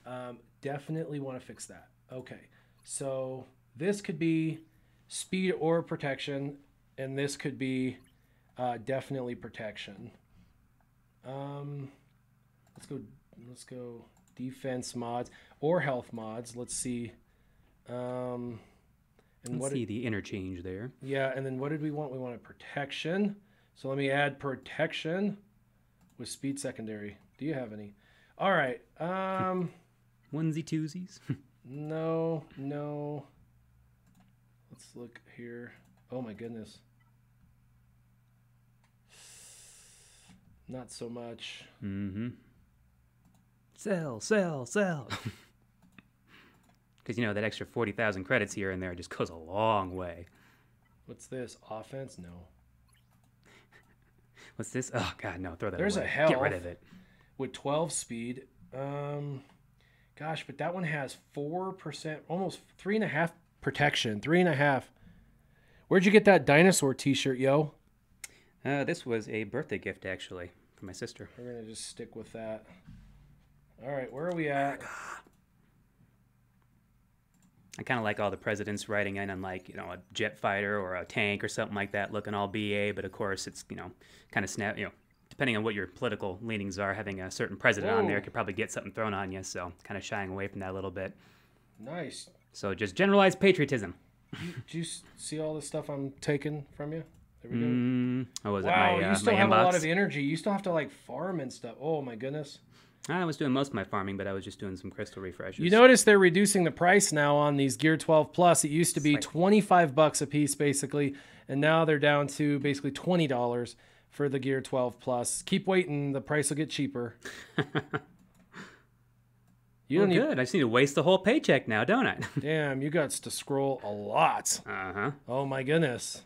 Speaker 1: Definitely want to fix that. Okay. So this could be speed or protection, and this could be definitely protection. Let's go defense mods or health mods. Let's see.
Speaker 2: Let's see the interchange there.
Speaker 1: Yeah, and then what did we want? We wanted protection. So let me add protection with speed secondary. Do you have any? All right.
Speaker 2: Onesie twosies.
Speaker 1: No. Let's look here. Oh my goodness. Not so much.
Speaker 2: Sell. Because, you know, that extra 40,000 credits here and there just goes a long way.
Speaker 1: What's this? Offense? No.
Speaker 2: What's this? Oh God, no! Throw that
Speaker 1: There's
Speaker 2: away.
Speaker 1: a health.
Speaker 2: Get rid of it.
Speaker 1: With 12 speed. Gosh, but that one has 4%, almost 3.5 protection. 3.5. Where'd you get that dinosaur t-shirt, yo?
Speaker 2: This was a birthday gift, actually, from my sister.
Speaker 1: We're going to just stick with that. All right, where are we at?
Speaker 2: I kind of like all the presidents riding in on, like, a jet fighter or a tank or something like that, looking all BA, but of course it's, kind of depending on what your political leanings are, having a certain president on there could probably get something thrown on you, so kind of shying away from that a little bit.
Speaker 1: Nice.
Speaker 2: So just generalized patriotism.
Speaker 1: Do you see all the stuff I'm taking from you? There we go.
Speaker 2: Oh, was
Speaker 1: wow,
Speaker 2: it my
Speaker 1: you still
Speaker 2: my
Speaker 1: have
Speaker 2: inbox?
Speaker 1: a lot of energy. You still have to like farm and stuff. Oh my goodness.
Speaker 2: I was doing most of my farming, but I was just doing some crystal refreshers.
Speaker 1: You notice they're reducing the price now on these Gear 12 Plus. It used to be
Speaker 2: Like
Speaker 1: $25 a piece basically, and now they're down to basically $20 for the Gear 12 Plus. Keep waiting, the price will get cheaper. You don't
Speaker 2: good. I just need to waste the whole paycheck now, don't I?
Speaker 1: Damn, you got to scroll a lot.
Speaker 2: Uh-huh.
Speaker 1: Oh my goodness.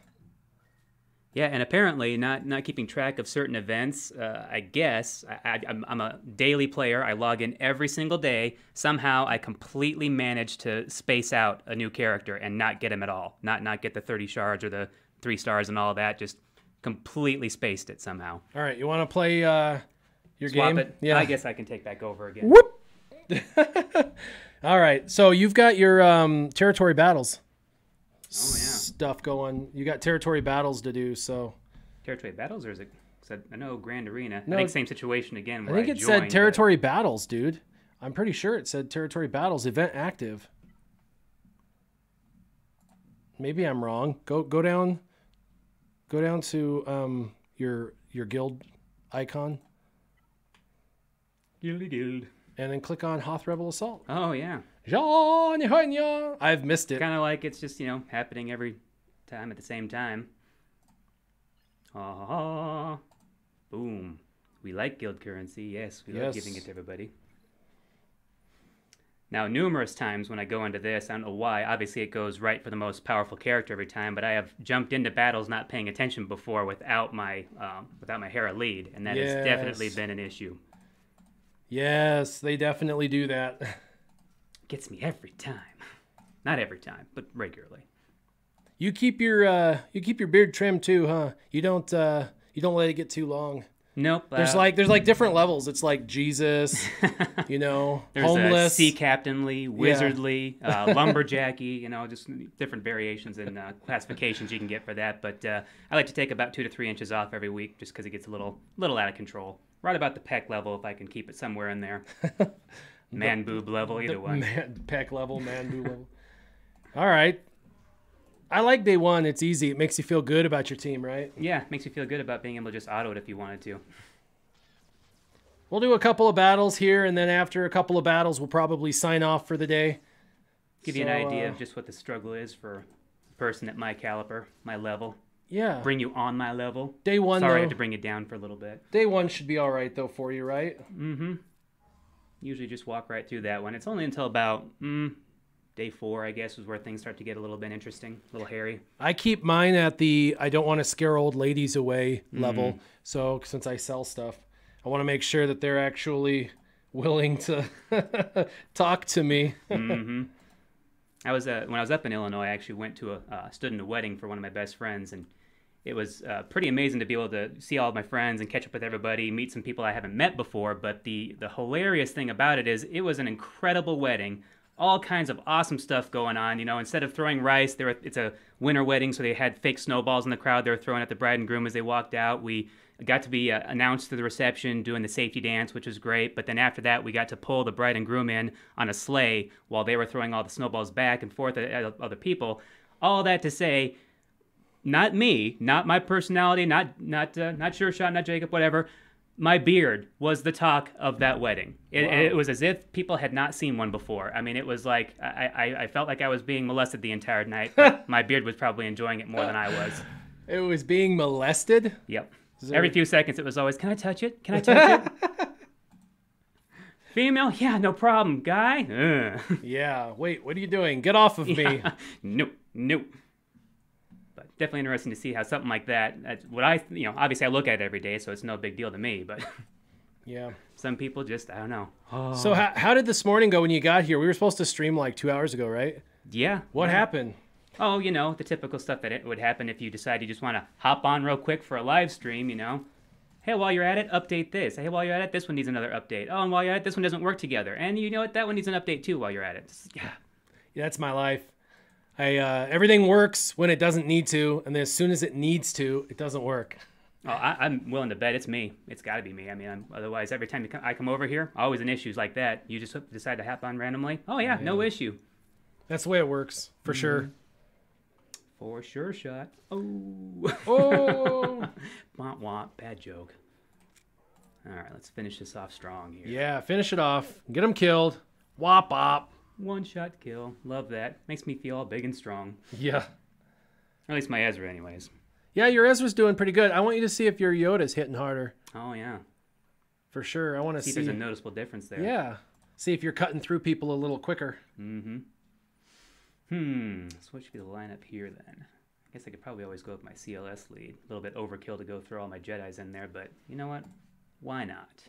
Speaker 2: Yeah, and apparently not keeping track of certain events. I guess I'm a daily player. I log in every single day. Somehow I completely managed to space out a new character and not get him at all. Not get the 30 shards or the 3 stars and all that. Just completely spaced it somehow.
Speaker 1: All right, you want to play your
Speaker 2: Swap
Speaker 1: game?
Speaker 2: it.
Speaker 1: Yeah.
Speaker 2: I guess I can take back over again.
Speaker 1: Whoop. All right, so you've got your territory battles.
Speaker 2: Oh yeah.
Speaker 1: Stuff going. You got territory battles to do. So
Speaker 2: Territory battles, or is it? I know Grand Arena.
Speaker 1: No,
Speaker 2: I think same situation again.
Speaker 1: I
Speaker 2: Where
Speaker 1: think it
Speaker 2: joined,
Speaker 1: said territory battles, dude. I'm pretty sure it said territory battles event active. Maybe I'm wrong. Go down to your guild icon.
Speaker 2: Guild.
Speaker 1: And then click on Hoth Rebel Assault.
Speaker 2: Oh yeah.
Speaker 1: I've missed it.
Speaker 2: Kind of like it's just happening every time at the same time. Ah, boom. We like guild currency. Yes, we love giving it to everybody. Now, numerous times when I go into this, I don't know why. Obviously, it goes right for the most powerful character every time. But I have jumped into battles not paying attention before without my Hera lead, and that has definitely been an issue.
Speaker 1: Yes, they definitely do that.
Speaker 2: Gets me every time. Not every time, but regularly.
Speaker 1: You keep your beard trimmed too, huh? You don't let it get too long.
Speaker 2: Nope.
Speaker 1: There's like different levels. It's like Jesus,
Speaker 2: There's
Speaker 1: homeless,
Speaker 2: sea captainly, wizardly, lumberjacky. Just different variations and classifications you can get for that. But I like to take about 2 to 3 inches off every week, just because it gets a little out of control. Right about the pec level, if I can keep it somewhere in there. Man boob level, either one.
Speaker 1: Pec level, man boob level. All right. I like day one. It's easy. It makes you feel good about your team, right?
Speaker 2: Yeah, it makes you feel good about being able to just auto it if you wanted to.
Speaker 1: We'll do a couple of battles here, and then after a couple of battles, we'll probably sign off for the day.
Speaker 2: Give you an idea of just what the struggle is for a person at my caliber, my level.
Speaker 1: Yeah.
Speaker 2: Bring you on my level.
Speaker 1: Day one,
Speaker 2: Sorry, I
Speaker 1: though.
Speaker 2: had to bring you down for a little bit.
Speaker 1: Day one should be all right, though, for you, right?
Speaker 2: Mm-hmm. Usually just walk right through that one. It's only until about day 4, I guess, is where things start to get a little bit interesting, a little hairy.
Speaker 1: I keep mine at the I don't want to scare old ladies away level. So since I sell stuff, I want to make sure that they're actually willing to talk to me.
Speaker 2: Mm-hmm. When I was up in Illinois, I actually went to stood in a wedding for one of my best friends, and it was pretty amazing to be able to see all of my friends and catch up with everybody, meet some people I haven't met before. But the hilarious thing about it is it was an incredible wedding. All kinds of awesome stuff going on. Instead of throwing rice, it's a winter wedding, so they had fake snowballs in the crowd they were throwing at the bride and groom as they walked out. We got to be announced to the reception doing the safety dance, which was great. But then after that, we got to pull the bride and groom in on a sleigh while they were throwing all the snowballs back and forth at other people. All that to say, not me, not my personality, not Sureshot, not Jacob, whatever. My beard was the talk of that wedding. It was as if people had not seen one before. I mean, it was like I felt like I was being molested the entire night, but my beard was probably enjoying it more than I was.
Speaker 1: It was being molested?
Speaker 2: Yep. Every few seconds it was always, can I touch it? Can I touch it? Female? Yeah, no problem. Guy?
Speaker 1: Yeah. Wait, what are you doing? Get off of me.
Speaker 2: Nope. definitely interesting to see how something like that. That's what I, obviously I look at it every day, so it's no big deal to me. But
Speaker 1: yeah,
Speaker 2: some people just, I don't know.
Speaker 1: So how did this morning go when you got here? We were supposed to stream like 2 hours ago, right?
Speaker 2: Yeah.
Speaker 1: What happened?
Speaker 2: Oh, the typical stuff that it would happen if you decide you just want to hop on real quick for a live stream, Hey, while you're at it, update this. Hey, while you're at it, this one needs another update. Oh, and while you're at it, this one doesn't work together. And you know what? That one needs an update too while you're at it.
Speaker 1: Yeah, that's my life. Everything works when it doesn't need to, and then as soon as it needs to, it doesn't work.
Speaker 2: Oh, I'm willing to bet it's me. It's got to be me. I mean, otherwise, every time I come over here, always in issues like that. You just decide to hop on randomly. Oh, yeah, no issue.
Speaker 1: That's the way it works, for sure.
Speaker 2: For sure shot. Oh.
Speaker 1: Oh.
Speaker 2: Womp womp. Bad joke. All right, let's finish this off strong here.
Speaker 1: Yeah, finish it off. Get them killed. Wop wop.
Speaker 2: One shot kill. Love that. Makes me feel all big and strong.
Speaker 1: Yeah.
Speaker 2: Or at least my Ezra, anyways.
Speaker 1: Yeah, your Ezra's doing pretty good. I want you to see if your Yoda's hitting harder.
Speaker 2: Oh, yeah.
Speaker 1: For sure. I want to see.
Speaker 2: If there's a noticeable difference there.
Speaker 1: Yeah. See if you're cutting through people a little quicker.
Speaker 2: Mm-hmm. So what should be the lineup here then? I guess I could probably always go with my CLS lead. A little bit overkill to go throw all my Jedis in there, but you know what? Why not?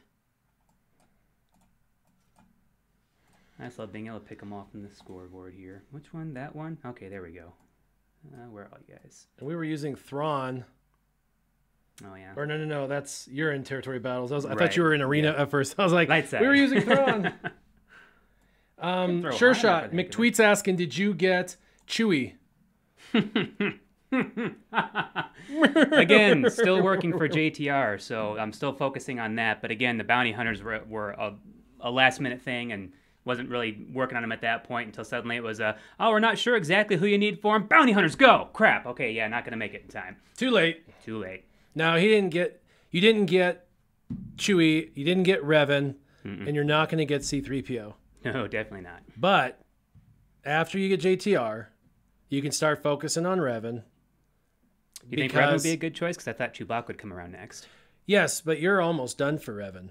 Speaker 2: I just love being able to pick them off from the scoreboard here. Which one? That one? Okay, there we go. Where are all you guys?
Speaker 1: And we were using Thrawn.
Speaker 2: Oh, yeah.
Speaker 1: Or no, that's you're in territory battles. I thought you were in arena at first. I was like,
Speaker 2: Light side.
Speaker 1: We were using Thrawn. Sureshot. McTweet's asking, did you get Chewie?
Speaker 2: Again, still working for JTR, so I'm still focusing on that. But again, the bounty hunters were a last minute thing, and wasn't really working on them at that point until suddenly it was we're not sure exactly who you need for them. Bounty hunters, go! Crap. Okay, yeah, not gonna make it in time.
Speaker 1: Too late. No, you didn't get Chewie, you didn't get Revan, and you're not gonna get C-3PO.
Speaker 2: No, definitely not.
Speaker 1: But after you get JTR, you can start focusing on Revan.
Speaker 2: You think Revan would be a good choice? Because I thought Chewbacca would come around next.
Speaker 1: Yes, but you're almost done for Revan.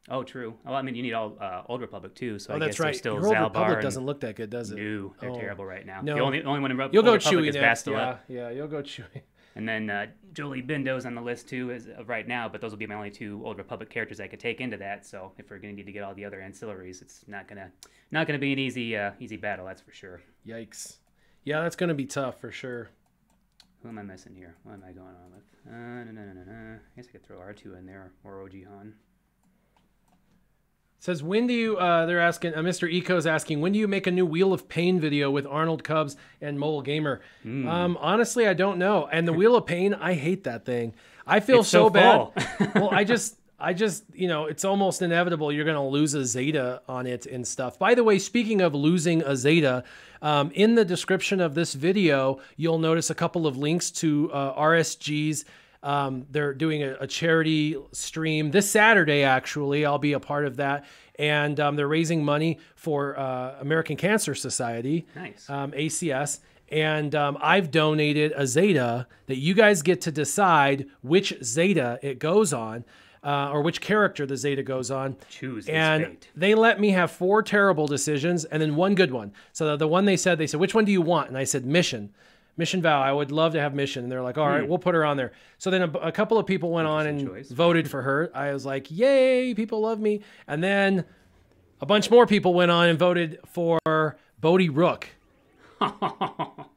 Speaker 2: Oh, true. Well, I mean, you need all Old Republic too. So I
Speaker 1: that's
Speaker 2: guess
Speaker 1: right.
Speaker 2: there's still
Speaker 1: Your Old
Speaker 2: Zalbar
Speaker 1: Republic doesn't look that good, does it?
Speaker 2: No, they're terrible right now.
Speaker 1: No.
Speaker 2: The only one in
Speaker 1: You'll go
Speaker 2: Old Republic
Speaker 1: Chewie
Speaker 2: is
Speaker 1: next.
Speaker 2: Bastila.
Speaker 1: Yeah, you'll go Chewie.
Speaker 2: And then Jolie Bindo's on the list too as of right now, but those will be my only two Old Republic characters I could take into that. So if we're gonna need to get all the other ancillaries, it's not gonna be an easy battle, that's for sure.
Speaker 1: Yikes. Yeah, that's gonna be tough for sure.
Speaker 2: Who am I missing here? What am I going on with? No. I guess I could throw R2 in there or OG Han.
Speaker 1: Says, when do you, they're asking, Mr. Eco's asking, when do you make a new Wheel of Pain video with Arnold Cubs and Mole Gamer? Honestly, I don't know. And the Wheel of Pain, I hate that thing. I feel so bad. Well, I just, it's almost inevitable you're going to lose a Zeta on it and stuff. By the way, speaking of losing a Zeta, in the description of this video, you'll notice a couple of links to RSG's. They're doing a charity stream this Saturday, actually. I'll be a part of that. And they're raising money for American Cancer Society,
Speaker 2: nice.
Speaker 1: ACS. And I've donated a Zeta that you guys get to decide which Zeta it goes on, or which character the Zeta goes on.
Speaker 2: Choose this
Speaker 1: and
Speaker 2: fate.
Speaker 1: They let me have 4 terrible decisions and then 1 good one. So the one they said, which one do you want? And I said, Mission Val. I would love to have Mission. And they're like, all right, we'll put her on there. So then a couple of people went on and voted for her. I was like, yay, people love me. And then a bunch more people went on and voted for Bodhi Rook.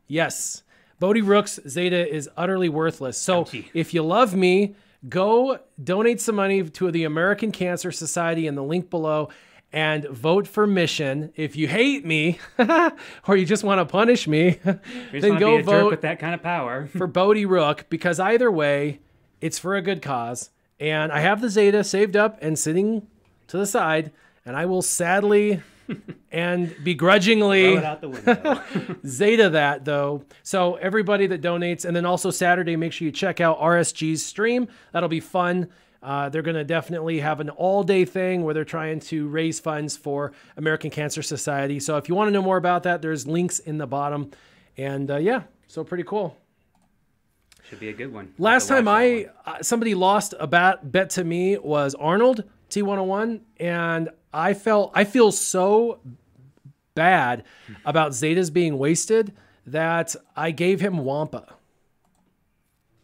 Speaker 1: Yes. Bodhi Rook's Zeta is utterly worthless. So if you love me, go donate some money to the American Cancer Society in the link below and vote for Mission. If you hate me or you just want to punish me, then go vote
Speaker 2: with that kind of power
Speaker 1: for Bodhi Rook, because either way, it's for a good cause. And I have the Zeta saved up and sitting to the side, and I will sadly and begrudgingly
Speaker 2: throw it out the window.
Speaker 1: Zeta that, though. So everybody that donates, and then also Saturday, make sure you check out RSG's stream. That'll be fun. They're going to definitely have an all-day thing where they're trying to raise funds for American Cancer Society. So if you want to know more about that, there's links in the bottom. And yeah, so pretty cool.
Speaker 2: Should be a good one.
Speaker 1: Last time somebody lost a bet to me was Arnold T101, and I feel so bad about Zetas being wasted that I gave him Wampa.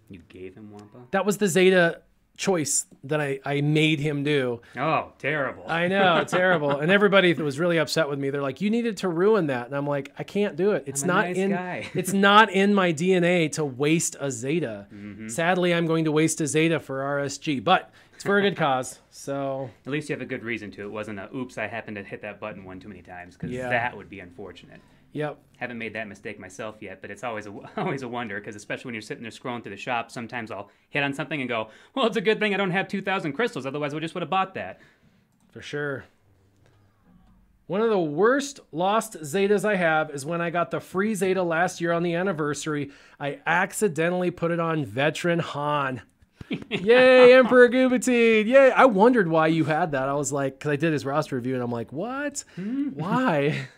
Speaker 2: You gave him Wampa?
Speaker 1: That was the Zeta choice that I made him do.
Speaker 2: Oh, terrible.
Speaker 1: I know, terrible. And everybody was really upset with me. They're like, you needed to ruin that. And I'm like, I can't do it. It's not
Speaker 2: nice
Speaker 1: in
Speaker 2: guy.
Speaker 1: it's not in my DNA to waste a Zeta. Sadly, I'm going to waste a Zeta for RSG, but it's for a good cause. So
Speaker 2: At least you have a good reason to. It wasn't a, oops, I happened to hit that button one too many times, because that would be unfortunate.
Speaker 1: Yep.
Speaker 2: Haven't made that mistake myself yet, but it's always a wonder, because especially when you're sitting there scrolling through the shop, sometimes I'll hit on something and go, well, it's a good thing I don't have 2,000 crystals, otherwise I just would have bought that.
Speaker 1: For sure. One of the worst lost Zetas I have is when I got the free Zeta last year on the anniversary. I accidentally put it on Veteran Han. Yay, Emperor Goobatine. Yay. I wondered why you had that. I was like, because I did his roster review and I'm like, what? Why?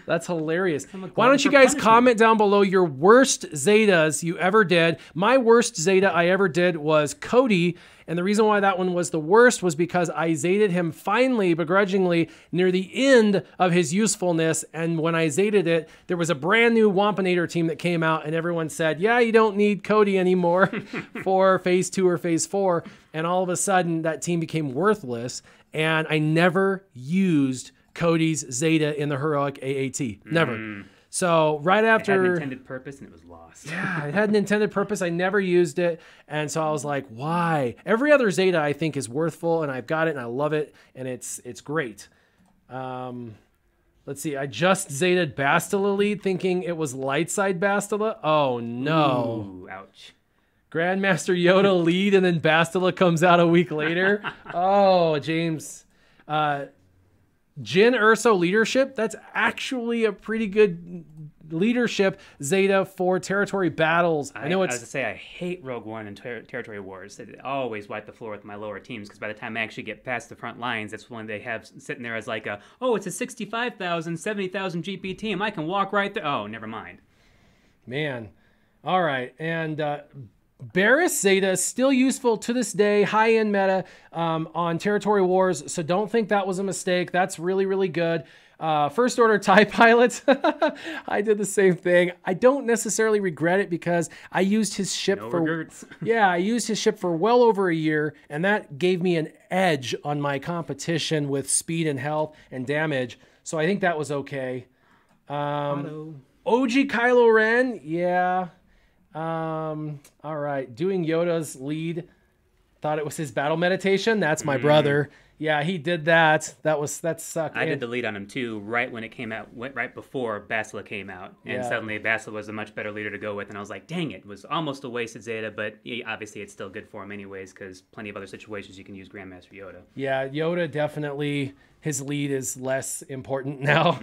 Speaker 1: That's hilarious. Why don't you guys comment down below your worst Zetas you ever did? My worst Zeta I ever did was Cody, and the reason why that one was the worst was because I Zeted him finally, begrudgingly, near the end of his usefulness, and when I Zeted it, there was a brand new Wampinator team that came out, and everyone said, yeah, you don't need Cody anymore for Phase 2 or Phase 4, and all of a sudden, that team became worthless, and I never used Cody's Zeta in the heroic AAT. Never. So right after...
Speaker 2: It had an intended purpose and it was lost.
Speaker 1: Yeah, it had an intended purpose. I never used it. And so I was like, why? Every other Zeta I think is worthful, and I've got it and I love it, and it's great. Let's see. I just Zetaed Bastila lead thinking it was light side Bastila. Oh no.
Speaker 2: Ooh, ouch.
Speaker 1: Grandmaster Yoda lead and then Bastila comes out a week later. Oh, James. Jin Urso leadership, that's actually a pretty good leadership Zeta for territory battles. I know it's...
Speaker 2: I was going to say, I hate Rogue One and Territory Wars. It always wipe the floor with my lower teams, because by the time I actually get past the front lines, that's when they have sitting there as like a, oh, it's a 65,000, 70,000 GP team. I can walk right there. Oh, never mind.
Speaker 1: Man. All right. And Barris Zeta is still useful to this day, high-end meta on Territory Wars, so don't think that was a mistake. That's really, really good. First Order TIE Pilot, I did the same thing. I don't necessarily regret it because I used his ship I used his ship for well over a year, and that gave me an edge on my competition with speed and health and damage, so I think that was okay. OG Kylo Ren, yeah. All right, doing Yoda's lead, thought it was his battle meditation. That's my brother. Yeah, he did that. That sucked.
Speaker 2: I did the lead on him too, right when it came out, right before Bastila came out, and suddenly Bastila was a much better leader to go with, and I was like, dang it was almost a wasted Zeta, but obviously it's still good for him anyways, because plenty of other situations you can use Grandmaster Yoda. Yeah, Yoda definitely, his lead is less important now,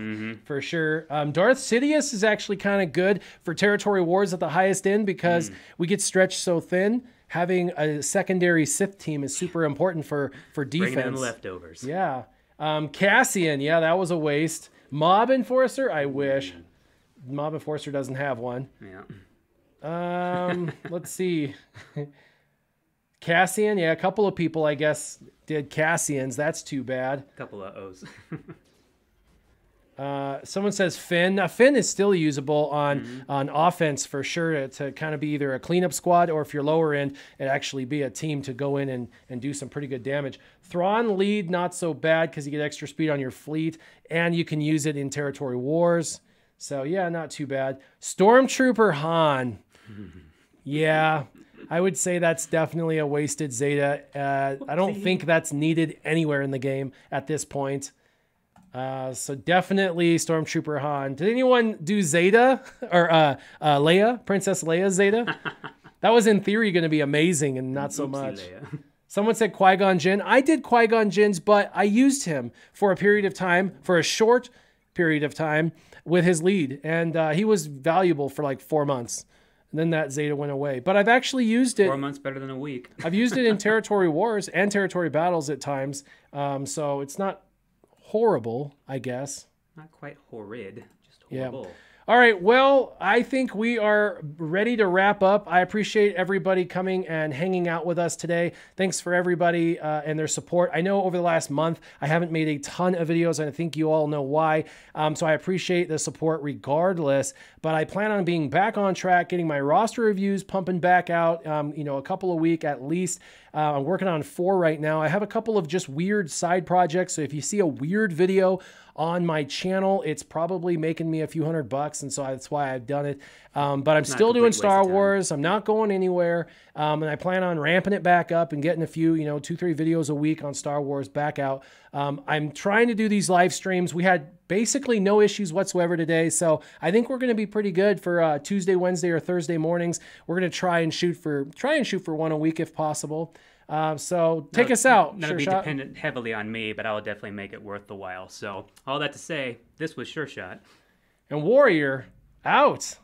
Speaker 2: for sure. Darth Sidious is actually kind of good for Territory Wars at the highest end because we get stretched so thin. Having a secondary Sith team is super important for defense. Bringing in the leftovers.
Speaker 1: Yeah. Cassian, yeah, that was a waste. Mob Enforcer, I wish. Mob Enforcer doesn't have one.
Speaker 2: Yeah.
Speaker 1: Let's see. Cassian, yeah, a couple of people, I guess, did Cassians. That's too bad.
Speaker 2: A couple of O's.
Speaker 1: Someone says Finn. Now, Finn is still usable on offense for sure to kind of be either a cleanup squad, or if you're lower end, it actually be a team to go in and do some pretty good damage. Thrawn lead, not so bad because you get extra speed on your fleet, and you can use it in Territory Wars. So, yeah, not too bad. Stormtrooper Han. Yeah, I would say that's definitely a wasted Zeta. I don't think that's needed anywhere in the game at this point. So definitely Stormtrooper Han. Did anyone do Zeta or Leia? Princess Leia Zeta? That was in theory going to be amazing, and not so much.
Speaker 2: Leia.
Speaker 1: Someone said Qui-Gon Jinn. I did Qui-Gon Jinn's, but I used him for a period of time, for a short period of time with his lead, and he was valuable for like 4 months. And then that Zeta went away. But I've actually used it.
Speaker 2: 4 months better than a week.
Speaker 1: I've used it in Territory Wars and Territory Battles at times. So it's not horrible, I guess.
Speaker 2: Not quite horrid, just horrible.
Speaker 1: All right, well, I think we are ready to wrap up. I appreciate everybody coming and hanging out with us today. Thanks for everybody and their support. I know over the last month, I haven't made a ton of videos, and I think you all know why. So I appreciate the support regardless, but I plan on being back on track, getting my roster reviews pumping back out, a couple a week at least. I'm working on 4 right now. I have a couple of just weird side projects. So if you see a weird video on my channel, it's probably making me a few $100, and so that's why I've done it. But I'm still doing Star Wars. I'm not going anywhere, and I plan on ramping it back up and getting a few, 2-3 videos a week on Star Wars back out. I'm trying to do these live streams. We had basically no issues whatsoever today, so I think we're going to be pretty good for Tuesday, Wednesday, or Thursday mornings. We're going to try and shoot for one a week if possible. So take us out.
Speaker 2: That'll be dependent heavily on me, but I'll definitely make it worth the while. So all that to say, this was Sureshot.
Speaker 1: And Warrior out.